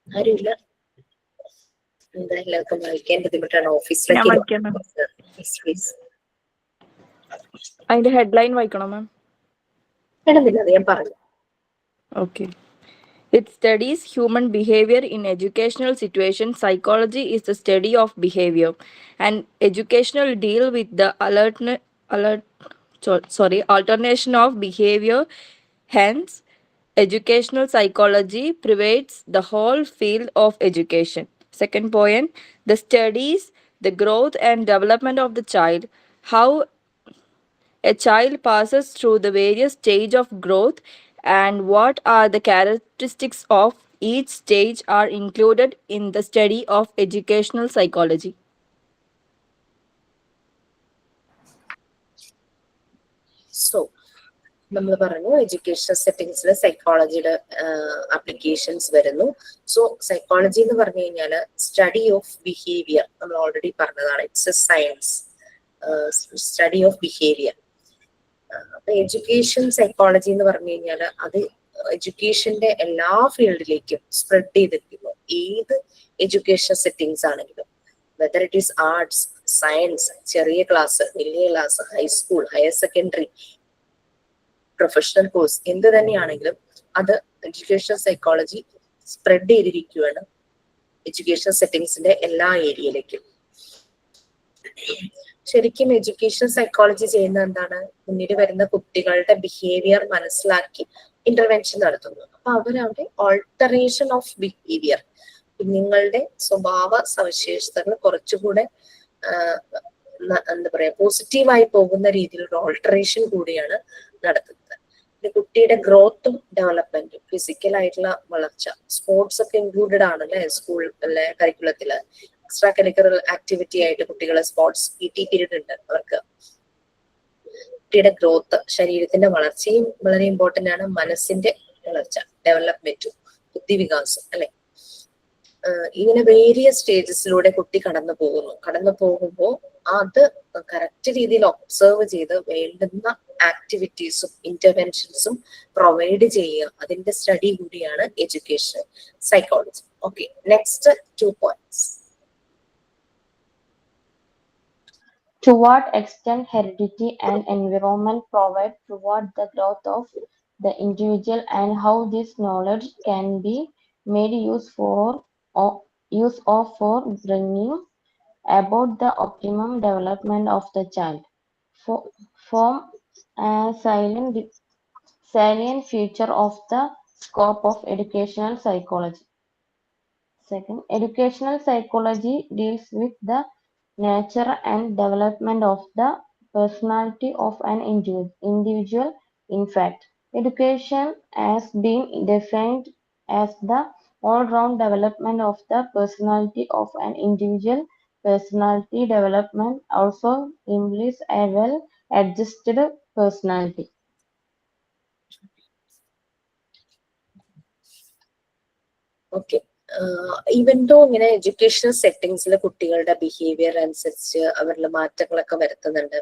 ആരുമില്ല, എന്താ എല്ലാവർക്കും വായിക്കാൻ ബുദ്ധിമുട്ടാണ് ഓഫീസിലേക്ക്. അതിന്റെ ഹെഡ്ലൈൻ വായിക്കണോ മാം? വേണമെന്നില്ല, അത് ഞാൻ പറഞ്ഞു. Okay. It studies human behavior in educational situations. Psychology is the study of behavior, and educational deal with the alternation of behavior. Hence, educational psychology pervades the whole field of education. Second point, the studies the growth and development of the child, how a child passes through the various stages of growth, and what are the characteristics of each stage are included in the study of educational psychology. So നമ്മൾ പറഞ്ഞു എഡ്യൂക്കേഷണൽ സെറ്റിംഗ്സിൽ സൈക്കോളജിയുടെ ആപ്ലിക്കേഷൻസ് വരുന്നു. സോ സൈക്കോളജി എന്ന് പറഞ്ഞു കഴിഞ്ഞാൽ സ്റ്റഡി ഓഫ് ബിഹേവിയർ, നമ്മൾ ഓൾറെഡി പറഞ്ഞതാണ്. It's A science, study of behaviour. അപ്പൊ എഡ്യൂക്കേഷൻ സൈക്കോളജി എന്ന് പറഞ്ഞു കഴിഞ്ഞാൽ അത് എഡ്യൂക്കേഷന്റെ എല്ലാ ഫീൽഡിലേക്കും സ്പ്രെഡ് ചെയ്തിരിക്കുന്നു. ഏത് എഡ്യൂക്കേഷൻ സെറ്റിംഗ്സ് ആണെങ്കിലും, whether it is arts, science, ചെറിയ ക്ലാസ്, വലിയ class, high school, higher secondary, professional course, എന്ത് തന്നെയാണെങ്കിലും അത് എഡ്യൂക്കേഷൻ സൈക്കോളജി സ്പ്രെഡ് ചെയ്തിരിക്കുകയാണ് എഡ്യൂക്കേഷൻ സെറ്റിംഗ്സിന്റെ എല്ലാ ഏരിയയിലേക്കും. ശരിക്കും എഡ്യൂക്കേഷൻ സൈക്കോളജി ചെയ്യുന്ന എന്താണ്? മുന്നിൽ വരുന്ന കുട്ടികളുടെ ബിഹേവിയർ മനസ്സിലാക്കി ഇന്റർവെൻഷൻ നടത്തുന്നു. അപ്പൊ അവരവിടെ ഓൾട്ടറേഷൻ ഓഫ് ബിഹേവിയർ, കുഞ്ഞുങ്ങളുടെ സ്വഭാവ സവിശേഷതകൾ കുറച്ചുകൂടെ എന്താ പറയാ പോസിറ്റീവായി പോകുന്ന രീതിയിലുള്ള ഓൾട്ടറേഷൻ കൂടിയാണ് നടത്തുന്നത്. കുട്ടിയുടെ ഗ്രോത്തും ഡെവലപ്മെന്റും, ഫിസിക്കലായിട്ടുള്ള വളർച്ച, സ്പോർട്സ് ഒക്കെ ഇൻക്ലൂഡഡ് ആണല്ലേ സ്കൂൾ കരിക്കുലത്തില്. എക്സ്ട്രാ കരിക്കുലർ ആക്ടിവിറ്റി ആയിട്ട് കുട്ടികളെ സ്പോർട്സ് PT പീരീഡ് ഉണ്ട് അവർക്ക്. കുട്ടിയുടെ ഗ്രോത്ത്, ശരീരത്തിന്റെ വളർച്ചയും വളരെ ഇമ്പോർട്ടന്റ് ആണ്. മനസ്സിന്റെ വളർച്ച, ഡെവലപ്മെന്റും, ബുദ്ധിവികാസം അല്ലെ. ഇങ്ങനെ വേരിയസ് സ്റ്റേജസിലൂടെ കുട്ടി കടന്നു പോകുമ്പോൾ അത് കറക്റ്റ് രീതിയിൽ ഒബ്സർവ് ചെയ്ത് വേണ്ടുന്ന ആക്ടിവിറ്റീസും ഇന്റർവെൻഷൻസും പ്രൊവൈഡ് ചെയ്യുക. അതിന്റെ സ്റ്റഡി കൂടിയാണ് education psychology. Okay, next 2 points. To what extent heredity and environment provide toward the growth of the individual, and how this knowledge can be made use of for bringing about the optimum development of the child. Form a salient feature of the scope of educational psychology. Second, educational psychology deals with the nature and development of the personality of an individual. In fact, education has been defined as the all-round development of the personality of an individual. Personality development also implies a well-adjusted personality. Okay, even though ഇങ്ങനെ എഡ്യൂക്കേഷണൽ സെറ്റിംഗ്സിൽ കുട്ടികളുടെ ബിഹേവിയർ അനുസരിച്ച് അവരിൽ മാറ്റങ്ങളൊക്കെ വരുത്തുന്നുണ്ട്.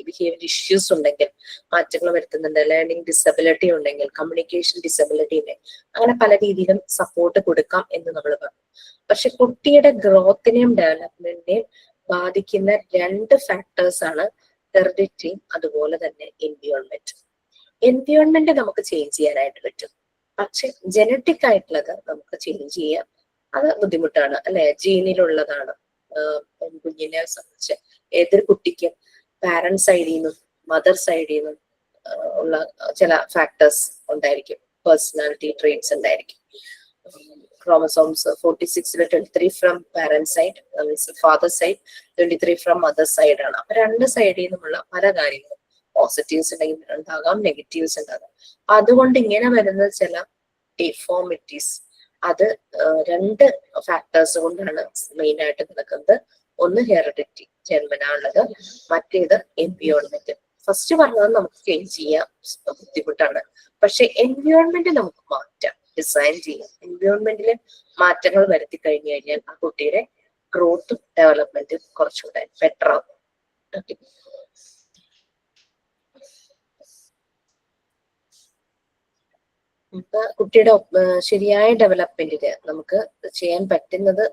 ബിഹേവിയർ ഇഷ്യൂസ് ഉണ്ടെങ്കിൽ മാറ്റങ്ങൾ വരുത്തുന്നുണ്ട്. ലേണിംഗ് ഡിസബിലിറ്റി ഉണ്ടെങ്കിൽ, കമ്മ്യൂണിക്കേഷൻ ഡിസബിലിറ്റി ഉണ്ടെങ്കിൽ, അങ്ങനെ പല രീതിയിലും സപ്പോർട്ട് കൊടുക്കാം എന്ന് നമ്മൾ പറഞ്ഞു. പക്ഷെ കുട്ടിയുടെ ഗ്രോത്തിനെയും ഡെവലപ്മെന്റിനെയും ബാധിക്കുന്ന 2 ഫാക്ടേഴ്സ് ആണ് ഹെറിഡിറ്റിയും അതുപോലെ തന്നെ എൻവിയോൺമെന്റ്. എൻവിയോൺമെന്റ് നമുക്ക് ചേഞ്ച് ചെയ്യാനായിട്ട് പറ്റും, പക്ഷെ ജനറ്റിക് ആയിട്ടുള്ളത് നമുക്ക് ചേഞ്ച് ചെയ്യാം. അത് ബുദ്ധിമുട്ടാണ് അല്ലെ, ജീനിലുള്ളതാണ്. കുഞ്ഞിനെ സംബന്ധിച്ച് ഏതൊരു കുട്ടിക്കും പാരന്റ് സൈഡിൽ നിന്നും മദർ സൈഡിൽ നിന്നും ഉള്ള ചില ഫാക്ടേഴ്സ് ഉണ്ടായിരിക്കും, പേഴ്സണാലിറ്റി ട്രെയ്റ്റ്സ് ഉണ്ടായിരിക്കും. Chromosomes 46 23 from parent side, father side, 23 from mother side ആണ്. അപ്പൊ 2 സൈഡിൽ നിന്നുമുള്ള പല കാര്യങ്ങളും, പോസിറ്റീവ്സ് ഉണ്ടാകാം, നെഗറ്റീവ്സ് ഉണ്ടാകാം. അതുകൊണ്ട് ഇങ്ങനെ വരുന്ന ചില ഡിഫോമിറ്റീസ്, അത് 2 ഫാക്ടേഴ്സ് കൊണ്ടാണ് മെയിൻ ആയിട്ട് നടക്കുന്നത്. ഒന്ന് ഹെറിഡിറ്റി, ജന്മനാ ഉള്ളത്, മറ്റേത് എൻവിയോൺമെന്റ്. ഫസ്റ്റ് പറഞ്ഞത് നമുക്ക് ചേഞ്ച് ചെയ്യാൻ ബുദ്ധിമുട്ടാണ്, പക്ഷെ എൻവിയോൺമെന്റ് നമുക്ക് മാറ്റാം, ഡിസൈൻ ചെയ്യാം. എൻവിയോൺമെന്റിൽ മാറ്റങ്ങൾ വരുത്തി കഴിഞ്ഞു കഴിഞ്ഞാൽ ആ കുട്ടിയുടെ ഗ്രോത്തും ഡെവലപ്മെന്റും കുറച്ചുകൂടെ ബെറ്റർ ആവും. ഓക്കെ, കുട്ടിയുടെ ശരിയായ ഡെവലപ്മെന്റിന് നമുക്ക് ചെയ്യാൻ പറ്റുന്നത്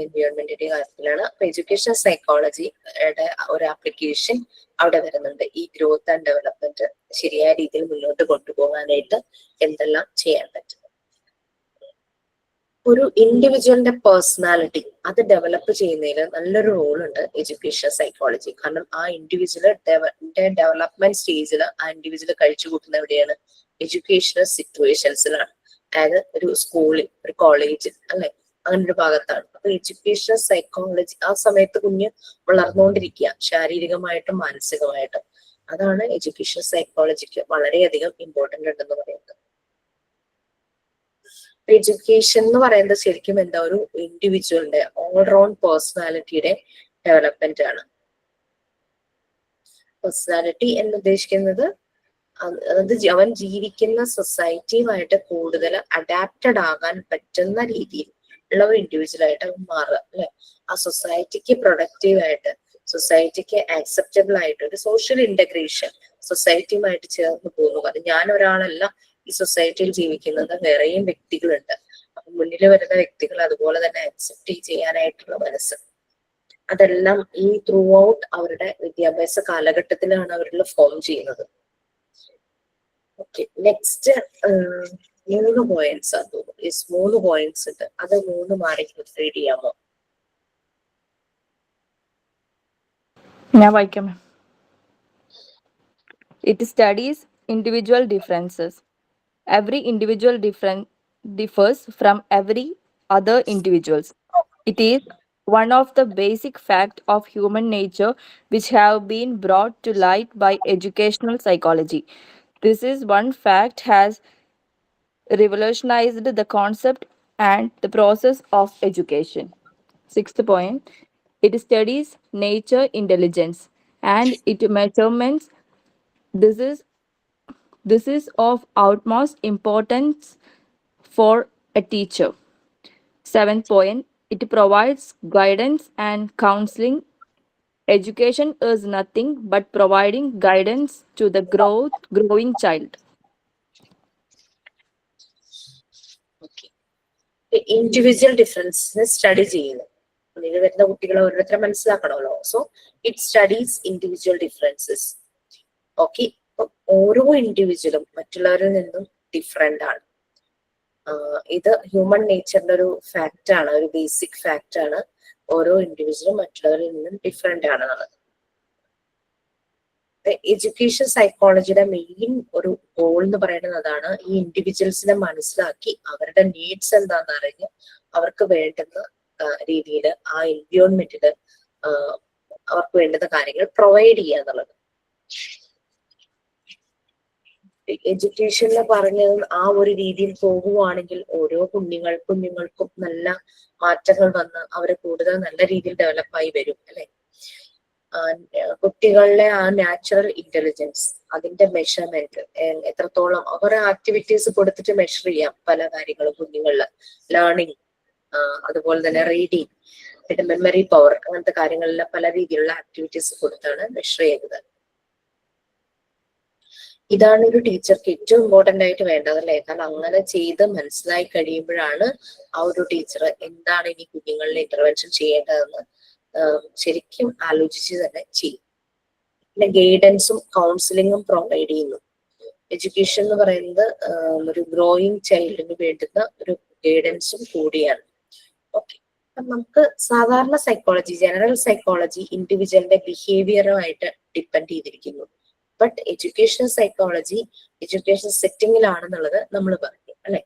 എൻവിയോൺമെന്റിന്റെ കാര്യത്തിലാണ്. അപ്പൊ എഡ്യൂക്കേഷൻ സൈക്കോളജിയുടെ ഒരു ആപ്ലിക്കേഷൻ അവിടെ വരുന്നുണ്ട്. ഈ ഗ്രോത്ത് ആൻഡ് ഡെവലപ്മെന്റ് ശരിയായ രീതിയിൽ മുന്നോട്ട് കൊണ്ടുപോകാനായിട്ട് എന്തെല്ലാം ചെയ്യാൻ പറ്റും. ഒരു ഇൻഡിവിജ്വലിന്റെ പേഴ്സണാലിറ്റി അത് ഡെവലപ്പ് ചെയ്യുന്നതിൽ നല്ലൊരു റോൾ ഉണ്ട് എഡ്യൂക്കേഷൻ സൈക്കോളജി. കാരണം ആ ഇൻഡിവിജ്വലിന്റെ ഡെവലപ്മെന്റ് സ്റ്റേജിൽ ആ ഇൻഡിവിജ്വൽ കഴിച്ചു കൂട്ടുന്ന എവിടെയാണ്? എഡ്യൂക്കേഷണൽ സിറ്റുവേഷൻസിലാണ്. അതായത് ഒരു സ്കൂളിൽ, ഒരു കോളേജിൽ അല്ലെ, അങ്ങനെ ഒരു ഭാഗത്താണ്. അപ്പൊ എഡ്യൂക്കേഷണൽ സൈക്കോളജി ആ സമയത്ത് കുഞ്ഞ് വളർന്നുകൊണ്ടിരിക്കുക, ശാരീരികമായിട്ടും മാനസികമായിട്ടും. അതാണ് എഡ്യൂക്കേഷൻ സൈക്കോളജിക്ക് വളരെയധികം ഇമ്പോർട്ടന്റ് ഉണ്ടെന്ന് പറയുന്നത്. എഡ്യൂക്കേഷൻ എന്ന് പറയുന്നത് ശരിക്കും എന്താ, ഒരു ഇൻഡിവിജ്വലിന്റെ ഓൾറൗണ്ട് പേഴ്സണാലിറ്റിയുടെ ഡെവലപ്മെന്റ് ആണ്. പേഴ്സണാലിറ്റി എന്ന് ഉദ്ദേശിക്കുന്നത് അത് അവൻ ജീവിക്കുന്ന സൊസൈറ്റിയുമായിട്ട് കൂടുതൽ അഡാപ്റ്റഡ് ആകാൻ പറ്റുന്ന രീതിയിൽ ഉള്ള ഒരു ഇൻഡിവിജ്വൽ ആയിട്ട് അവൻ മാറുക അല്ലെ. ആ സൊസൈറ്റിക്ക് പ്രൊഡക്റ്റീവ് ആയിട്ട്, സൊസൈറ്റിക്ക് ആക്സെപ്റ്റബിൾ ആയിട്ട് ഒരു സോഷ്യൽ ഇന്റഗ്രേഷൻ, സൊസൈറ്റിയുമായിട്ട് ചേർന്ന് പോകുക. അത് ഞാൻ ഒരാളല്ല, ഈ സൊസൈറ്റിയിൽ ജീവിക്കുന്നത് വേറെയും വ്യക്തികളുണ്ട്. അപ്പൊ മുന്നിൽ വരുന്ന വ്യക്തികൾ അതുപോലെ തന്നെ അക്സെപ്റ്റ് ചെയ്യാനായിട്ടുള്ള മനസ്സ്, അതെല്ലാം ഈ ത്രൂ ഔട്ട് അവരുടെ വിദ്യാഭ്യാസ കാലഘട്ടത്തിലാണ് അവരിൽ ഫോം ചെയ്യുന്നത്. ഓക്കെ, നെക്സ്റ്റ് 3 പോയിന്റ്സ് ആണ് തോന്നുന്നു. 3 പോയിന്റ്സ് ഉണ്ട്. അത് 3 ആരെങ്കിലും റീഡ് ചെയ്യാമോ? ഞാൻ വായിക്കാം മാം. It studies individual differences. Every individual differs from every other individuals. It is one of the basic facts of human nature which have been brought to light by educational psychology. This is one fact has revolutionized the concept and the process of education. Sixth point, it studies nature intelligence and it measurements. This is of utmost importance for a teacher. Seventh point, it provides guidance and counseling. Education is nothing but providing guidance to the growing child. Individual ഡിഫറൻസിനെ സ്റ്റഡി ചെയ്യുന്നു. ഇതിൽ വരുന്ന കുട്ടികളെ ഓരോരുത്തരെ മനസ്സിലാക്കണമല്ലോ. So it studies individual differences. Okay, ഓരോ ഇൻഡിവിജ്വലും മറ്റുള്ളവരിൽ നിന്നും ഡിഫറെന്റ് ആണ്. ഇത് ഹ്യൂമൻ നേച്ചറിന്റെ ഒരു ഫാക്റ്റ് ആണ്, ഒരു ബേസിക് ഫാക്റ്റ് ആണ്. ഓരോ ഇൻഡിവിജ്വലും മറ്റുള്ളവരിൽ നിന്നും ഡിഫറെന്റ് ആണെന്നുള്ളത്. എഡ്യൂക്കേഷൻ സൈക്കോളജിയുടെ മെയിൻ ഒരു ഗോൾ എന്ന് പറയുന്നത് അതാണ്. ഈ ഇൻഡിവിജ്വൽസിനെ മനസ്സിലാക്കി അവരുടെ നീഡ്സ് എന്താണെന്ന് അറിഞ്ഞ് അവർക്ക് വേണ്ടുന്ന രീതിയിൽ ആ എൻവയോൺമെന്റില് അവർക്ക് വേണ്ടുന്ന കാര്യങ്ങൾ പ്രൊവൈഡ് ചെയ്യുക എന്നുള്ളത്. എഡ്യൂക്കേഷനിൽ പറഞ്ഞത് ആ ഒരു രീതിയിൽ പോകുവാണെങ്കിൽ ഓരോ കുഞ്ഞുങ്ങൾക്കും നല്ല മാറ്റങ്ങൾ വന്ന് അവരെ കൂടുതൽ നല്ല രീതിയിൽ ഡെവലപ്പായി വരും അല്ലെ. കുട്ടികളിലെ ആ നാച്ചുറൽ ഇന്റലിജൻസ്, അതിന്റെ മെഷർമെന്റ് എത്രത്തോളം അവരെ ആക്ടിവിറ്റീസ് കൊടുത്തിട്ട് മെഷർ ചെയ്യാം പല കാര്യങ്ങളും കുഞ്ഞുങ്ങളില്. ലേണിംഗ്, അതുപോലെ തന്നെ റീഡിങ്, പിന്നെ മെമ്മറി പവർ, അങ്ങനത്തെ കാര്യങ്ങളിലെ പല രീതിയിലുള്ള ആക്ടിവിറ്റീസ് കൊടുത്താണ് മെഷർ ചെയ്യുന്നത്. ഇതാണ് ഒരു ടീച്ചർക്ക് ഏറ്റവും ഇമ്പോർട്ടന്റ് ആയിട്ട് വേണ്ടത് അല്ലേ. കാരണം അങ്ങനെ ചെയ്ത് മനസ്സിലായി കഴിയുമ്പോഴാണ് ആ ഒരു ടീച്ചർ എന്താണ് ഇനി കുഞ്ഞുങ്ങളിൽ ഇന്റർവെൻഷൻ ചെയ്യേണ്ടതെന്ന് ശരിക്കും ആലോചിച്ച് തന്നെ ചെയ്യും. പിന്നെ ഗൈഡൻസും കൗൺസിലിങ്ങും പ്രൊവൈഡ് ചെയ്യുന്നു. എഡ്യൂക്കേഷൻ എന്ന് പറയുന്നത് ഒരു ഗ്രോയിങ് ചൈൽഡിന് വേണ്ടുന്ന ഒരു ഗൈഡൻസും കൂടിയാണ്. ഓക്കെ, നമുക്ക് സാധാരണ സൈക്കോളജി, ജനറൽ സൈക്കോളജി ഇൻഡിവിജ്വലിന്റെ ബിഹേവിയറുമായിട്ട് ഡിപ്പെൻഡ് ചെയ്തിരിക്കുന്നു. ബട്ട് എഡ്യൂക്കേഷണൽ സൈക്കോളജി എഡ്യൂക്കേഷൻ സെറ്റിംഗിലാണെന്നുള്ളത് നമ്മൾ പറഞ്ഞു അല്ലെ.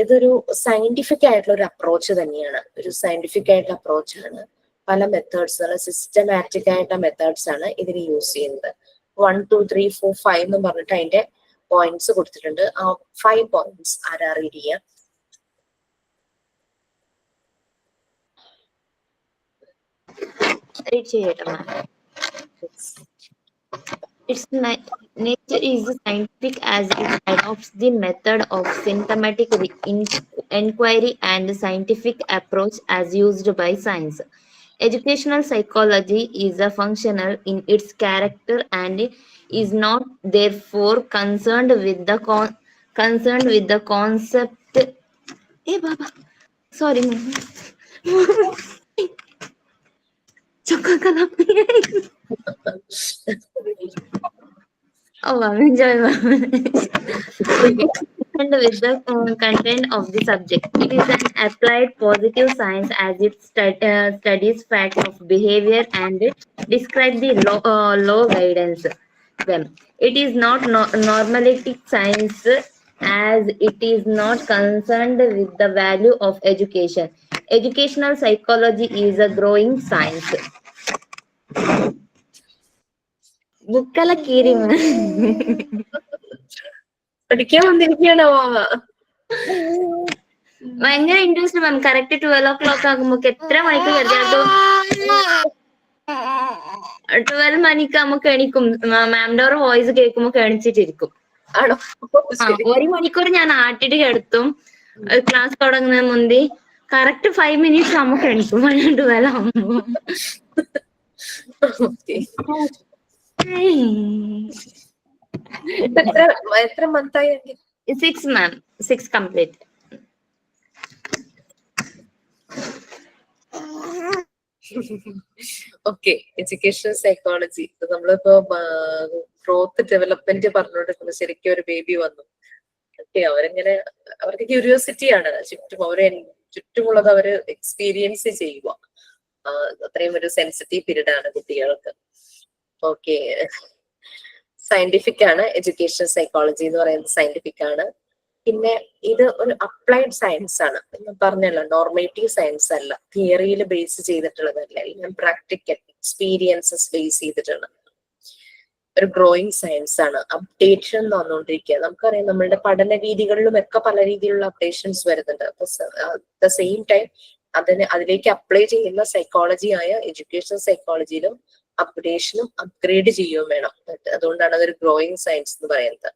ഇതൊരു സയന്റിഫിക് ആയിട്ടുള്ള ഒരു അപ്രോച്ച് തന്നെയാണ്. ഒരു സയന്റിഫിക് ആയിട്ടുള്ള അപ്രോച്ചാണ്. പല മെത്തേഡ്സ്, സിസ്റ്റമാറ്റിക് ആയിട്ടുള്ള മെത്തേഡ്സ് ആണ് ഇതിന് യൂസ് ചെയ്യുന്നത്. 1, 2, 3, 4, 5 എന്ന് പറഞ്ഞിട്ട് അതിന്റെ പോയിന്റ്സ് കൊടുത്തിട്ടുണ്ട്. ആ 5 പോയിന്റ്സ് ആരാ റീഡ് ചെയ്യാം? Nature is scientific as it adopts the method of systematic inquiry and scientific approach as used by science. Educational psychology is a functional in its character and is not therefore concerned with the concept. Hey Baba, sorry. Oh, I'm enjoying and with the content of the subject. It is an applied positive science as it studies facts of behavior and describes the law guidance them. It is not normalistic science as it is not concerned with the value of education. Educational psychology is a growing science. ബുക്കല്ല കീറി പഠിക്കാൻ വന്നിരിക്കുകയാണോ? ഭയങ്കര ഇൻട്രസ്റ്റ് മാം. കറക്റ്റ് 12 o'clock ആകുമ്പോ എത്ര മണിക്ക് കരുതാട്ടോ 12 മണിക്ക് നമുക്ക് എണിക്കും. മാമിന്റെ ഒരു വോയിസ് കേൾക്കുമ്പോ എണിച്ചിട്ടിരിക്കും. ആണോ? 1 മണിക്കൂർ ഞാൻ ആട്ടിട്ട് കിടത്തും. ക്ലാസ് തുടങ്ങുന്ന മുന്തി കറക്റ്റ് 5 minutes നമുക്ക് എണിക്കും. 12 ആകുമ്പോ. എത്ര മന്തായി? 6 മാം. 6 കംപ്ലീറ്റ്. ഓക്കെ, എഡ്യൂക്കേഷണൽ സൈക്കോളജി നമ്മളിപ്പോ ഗ്രോത്ത് ഡെവലപ്മെന്റ് പറഞ്ഞുകൊണ്ടിരിക്കുന്ന ശരിക്കും ഒരു ബേബി വന്നു. ഓക്കെ, അവരിങ്ങനെ അവർക്ക് ക്യൂരിയോസിറ്റിയാണ് ചുറ്റുമുള്ളത് അവര് എക്സ്പീരിയൻസ് ചെയ്യുക. അത്രയും ഒരു സെൻസിറ്റീവ് പീരീഡ് ആണ് കുട്ടികൾക്ക്. ഓക്കെ, സയന്റിഫിക് ആണ് എഡ്യൂക്കേഷൻ സൈക്കോളജി എന്ന് പറയുന്നത്, സയന്റിഫിക് ആണ്. പിന്നെ ഇത് ഒരു അപ്ലൈഡ് സയൻസ് ആണ്. പറഞ്ഞല്ലോ, നോർമേറ്റീവ് സയൻസ് അല്ല, തിയറിയിൽ ബേസ് ചെയ്തിട്ടുള്ളതല്ല, എല്ലാം പ്രാക്ടിക്കൽ എക്സ്പീരിയൻസസ് ബേസ് ചെയ്തിട്ടുള്ള ഒരു ഗ്രോയിങ് സയൻസ് ആണ്. അപ്ഡേഷൻ വന്നുകൊണ്ടിരിക്കുക. നമുക്കറിയാം നമ്മളുടെ പഠന രീതികളിലും ഒക്കെ പല രീതിയിലുള്ള അപ്ഡേഷൻസ് വരുന്നുണ്ട്. അപ്പൊ അറ്റ് ദ സെയിം ടൈം അതിലേക്ക് അപ്ലൈ ചെയ്യുന്ന സൈക്കോളജി ആയ എഡ്യൂക്കേഷൻ സൈക്കോളജിയിലും അപ്ഡേഷനും അപ്ഗ്രേഡ് ചെയ്യുകയും വേണം. അതുകൊണ്ടാണ് അതൊരു ഗ്രോയിങ് സയൻസ് എന്ന് പറയുന്നത്.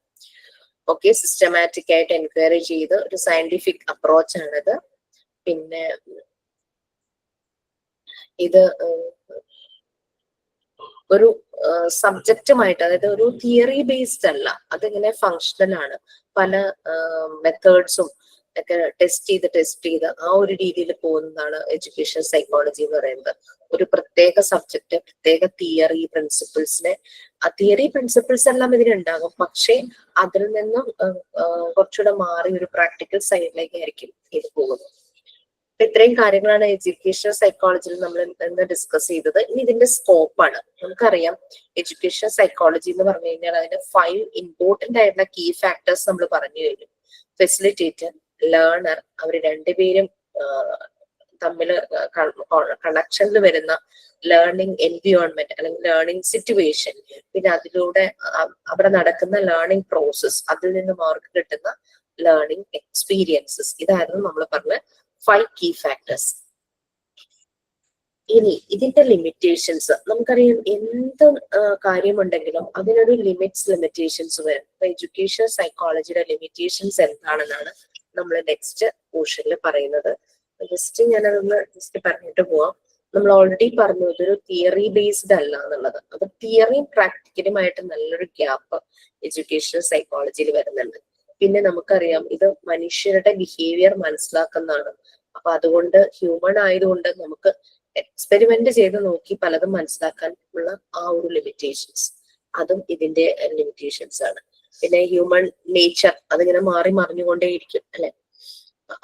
ഓക്കെ, സിസ്റ്റമാറ്റിക് ആയിട്ട് എൻക്വയറി ചെയ്ത് ഒരു സയന്റിഫിക് അപ്രോച്ച് ആണിത്. പിന്നെ ഇത് ഒരു സബ്ജക്റ്റുമായിട്ട്, അതായത് ഒരു തിയറി ബേസ്ഡ് അല്ല, അതിങ്ങനെ ഫങ്ഷണൽ ആണ്. പല മെത്തേഡ്സും ഒക്കെ ടെസ്റ്റ് ചെയ്ത് ആ ഒരു രീതിയിൽ പോകുന്നതാണ് എഡ്യൂക്കേഷൻ സൈക്കോളജി എന്ന് പറയുന്നത്. ഒരു പ്രത്യേക സബ്ജക്റ്റ്, പ്രത്യേക തിയറി പ്രിൻസിപ്പിൾസിനെ, ആ തിയറി പ്രിൻസിപ്പിൾസ് എല്ലാം ഇതിലുണ്ടാകും, പക്ഷേ അതിൽ നിന്നും കുറച്ചുകൂടെ മാറി ഒരു പ്രാക്ടിക്കൽ സൈഡിലേക്കായിരിക്കും ഇത് പോകുന്നത്. ഇത്രയും കാര്യങ്ങളാണ് എഡ്യൂക്കേഷൻ സൈക്കോളജിയിൽ നമ്മൾ ഇന്ന് ഡിസ്കസ് ചെയ്തത്. ഇനി ഇതിന്റെ സ്കോപ്പാണ്. നമുക്കറിയാം എഡ്യൂക്കേഷൻ സൈക്കോളജി എന്ന് പറഞ്ഞു കഴിഞ്ഞാൽ അതിന്റെ 5 ഇമ്പോർട്ടന്റ് ആയിട്ടുള്ള കീ ഫാക്ടേഴ്സ് നമ്മൾ പറഞ്ഞു കഴിഞ്ഞു. ഫെസിലിറ്റേറ്റർ, ലേണർ, അവർ രണ്ടുപേരും തമ്മിൽ കണക്ഷനിൽ വരുന്ന ലേണിംഗ് എൻവിയോൺമെന്റ് അല്ലെങ്കിൽ ലേണിംഗ് സിറ്റുവേഷൻ, പിന്നെ അതിലൂടെ അവിടെ നടക്കുന്ന ലേണിംഗ് പ്രോസസ്, അതിൽ നിന്ന് മാർക്ക് കിട്ടുന്ന ലേണിംഗ് എക്സ്പീരിയൻസസ്. ഇതായിരുന്നു നമ്മൾ പറഞ്ഞ 5 കീ ഫാക്ടേഴ്സ്. ഇനി ഇതിന്റെ ലിമിറ്റേഷൻസ് നമുക്കറിയാം. എന്ത് കാര്യമുണ്ടെങ്കിലും അതിനൊരു ലിമിറ്റേഷൻസ് വരും. അപ്പൊ എഡ്യൂക്കേഷൻ സൈക്കോളജിയുടെ ലിമിറ്റേഷൻസ് എന്താണെന്നാണ് നമ്മൾ നെക്സ്റ്റ് പോർഷനിൽ പറയുന്നത്. ജസ്റ്റ് ഞാനതൊന്ന് പറഞ്ഞിട്ട് പോവാം. നമ്മൾ ഓൾറെഡി പറഞ്ഞു ഇതൊരു തിയറി ബേസ്ഡ് അല്ല എന്നുള്ളത്. അപ്പൊ തിയറിയും പ്രാക്ടിക്കലുമായിട്ട് നല്ലൊരു ഗ്യാപ്പ് എഡ്യൂക്കേഷൻ സൈക്കോളജിയിൽ വരുന്നുണ്ട്. പിന്നെ നമുക്കറിയാം ഇത് മനുഷ്യരുടെ ബിഹേവിയർ മനസ്സിലാക്കുന്നതാണ്. അപ്പൊ അതുകൊണ്ട് ഹ്യൂമൺ ആയതുകൊണ്ട് നമുക്ക് എക്സ്പെരിമെന്റ് ചെയ്ത് നോക്കി പലതും മനസ്സിലാക്കാൻ ഉള്ള ആ ഒരു ലിമിറ്റേഷൻസ്, അതും ഇതിന്റെ ലിമിറ്റേഷൻസ് ആണ്. പിന്നെ ഹ്യൂമൻ നേച്ചർ അതിങ്ങനെ മാറി മറിഞ്ഞുകൊണ്ടേയിരിക്കും അല്ലെ.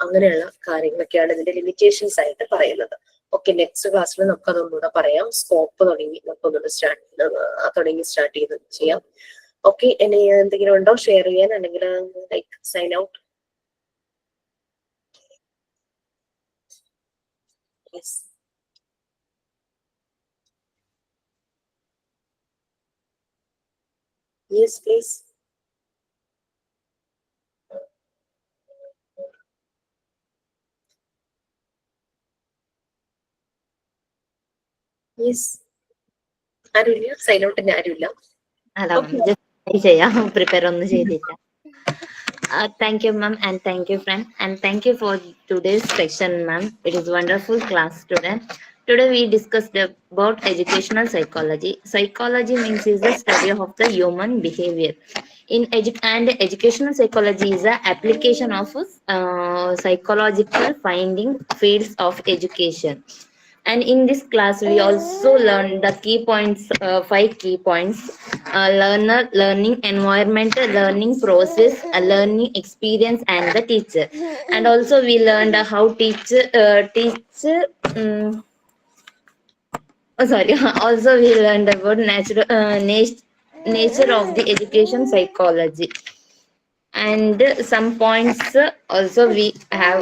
അങ്ങനെയുള്ള കാര്യങ്ങളൊക്കെയാണ് ഇതിന്റെ ലിമിറ്റേഷൻസ് ആയിട്ട് പറയുന്നത്. ഓക്കെ, നെക്സ്റ്റ് ക്ലാസ്സിൽ നമുക്ക് അതൊന്നുകൂടെ പറയാം. സ്കോപ്പ് നമുക്കൊന്നുകൂടെ സ്റ്റാർട്ട് ചെയ്ത് ചെയ്യാം. ഓക്കെ, ഇനി എന്തെങ്കിലും ഉണ്ടോ ഷെയർ ചെയ്യാൻ, അല്ലെങ്കിൽ like sign out? Yes, yes please. Yes, ആരുമില്ല? സൈൻ ഔട്ടിന് ആരുമില്ല? ചെയ്യാം, പ്രിപ്പയർ ഒന്നും ചെയ്തില്ല. Thank you, ma'am, and thank you, friend, and thank you for today's session, ma'am. It is wonderful class student. Today we discussed about educational psychology. Psychology means is the study of the human behavior. Educational psychology is the application of psychological finding fields of education. And in this class, we also learned the key points, 5 key points: learner, learning environment, learning process, learning experience, and the teacher. And also we learned how also we learned about nature of the education psychology. And some points also we have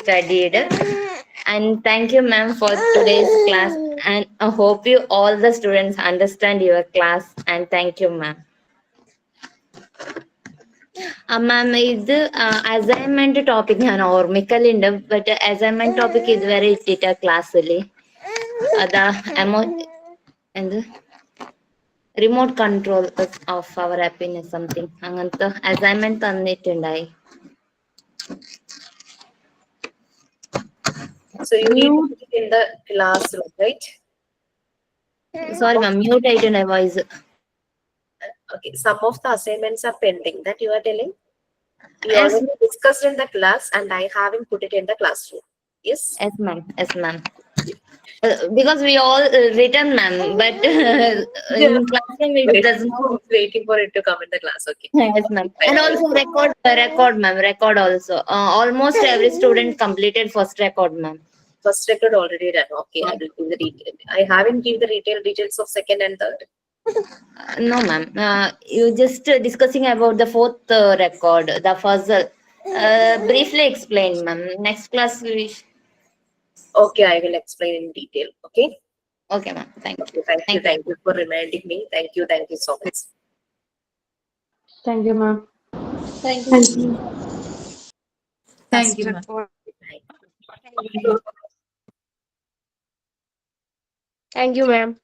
studied. And thank you, ma'am, for today's class. And I hope you all the students understand your class. And thank you, ma'am. Ma'am, ഇത് അസൈൻമെന്റ് ടോപ്പിക് ഞാൻ ഓർമ്മിക്കലുണ്ട്. ബട്ട് അസൈൻമെന്റ് ടോപ്പിക് ഇതുവരെ ഇട്ടിട്ട ക്ലാസ്സിൽ അതാ എന്ത് remote control of our happiness something അങ്ങനത്തെ അസൈൻമെന്റ് തന്നിട്ടുണ്ടായി. So you need to put it in the classroom, right? Sorry, ma'am, mute ആയിട്ടുണ്ട് voice. Okay, some of the assignments are pending that you are telling. You Yes. already discussed in the class and I haven't put it in the classroom. Yes? Yes, ma'am. Yes, ma'am. Because we all written, ma'am, but in classroom it does not. Waiting for it to come in the class. Okay. Yes, ma'am. And also record, ma'am. Record also. Almost every student completed first record, ma'am. First record already done. Okay, I will give the detail. I haven't give the details of second and third. No, ma'am. You just discussing about the fourth record, the puzzle. Briefly explain, ma'am. Next class we. Okay, I will explain in detail. Okay. Okay, ma'am. Thank you. Okay, thank you for reminding me. Thank you so much. Thank you, ma'am. Thank you, ma'am. Bye. Thank you, ma'am.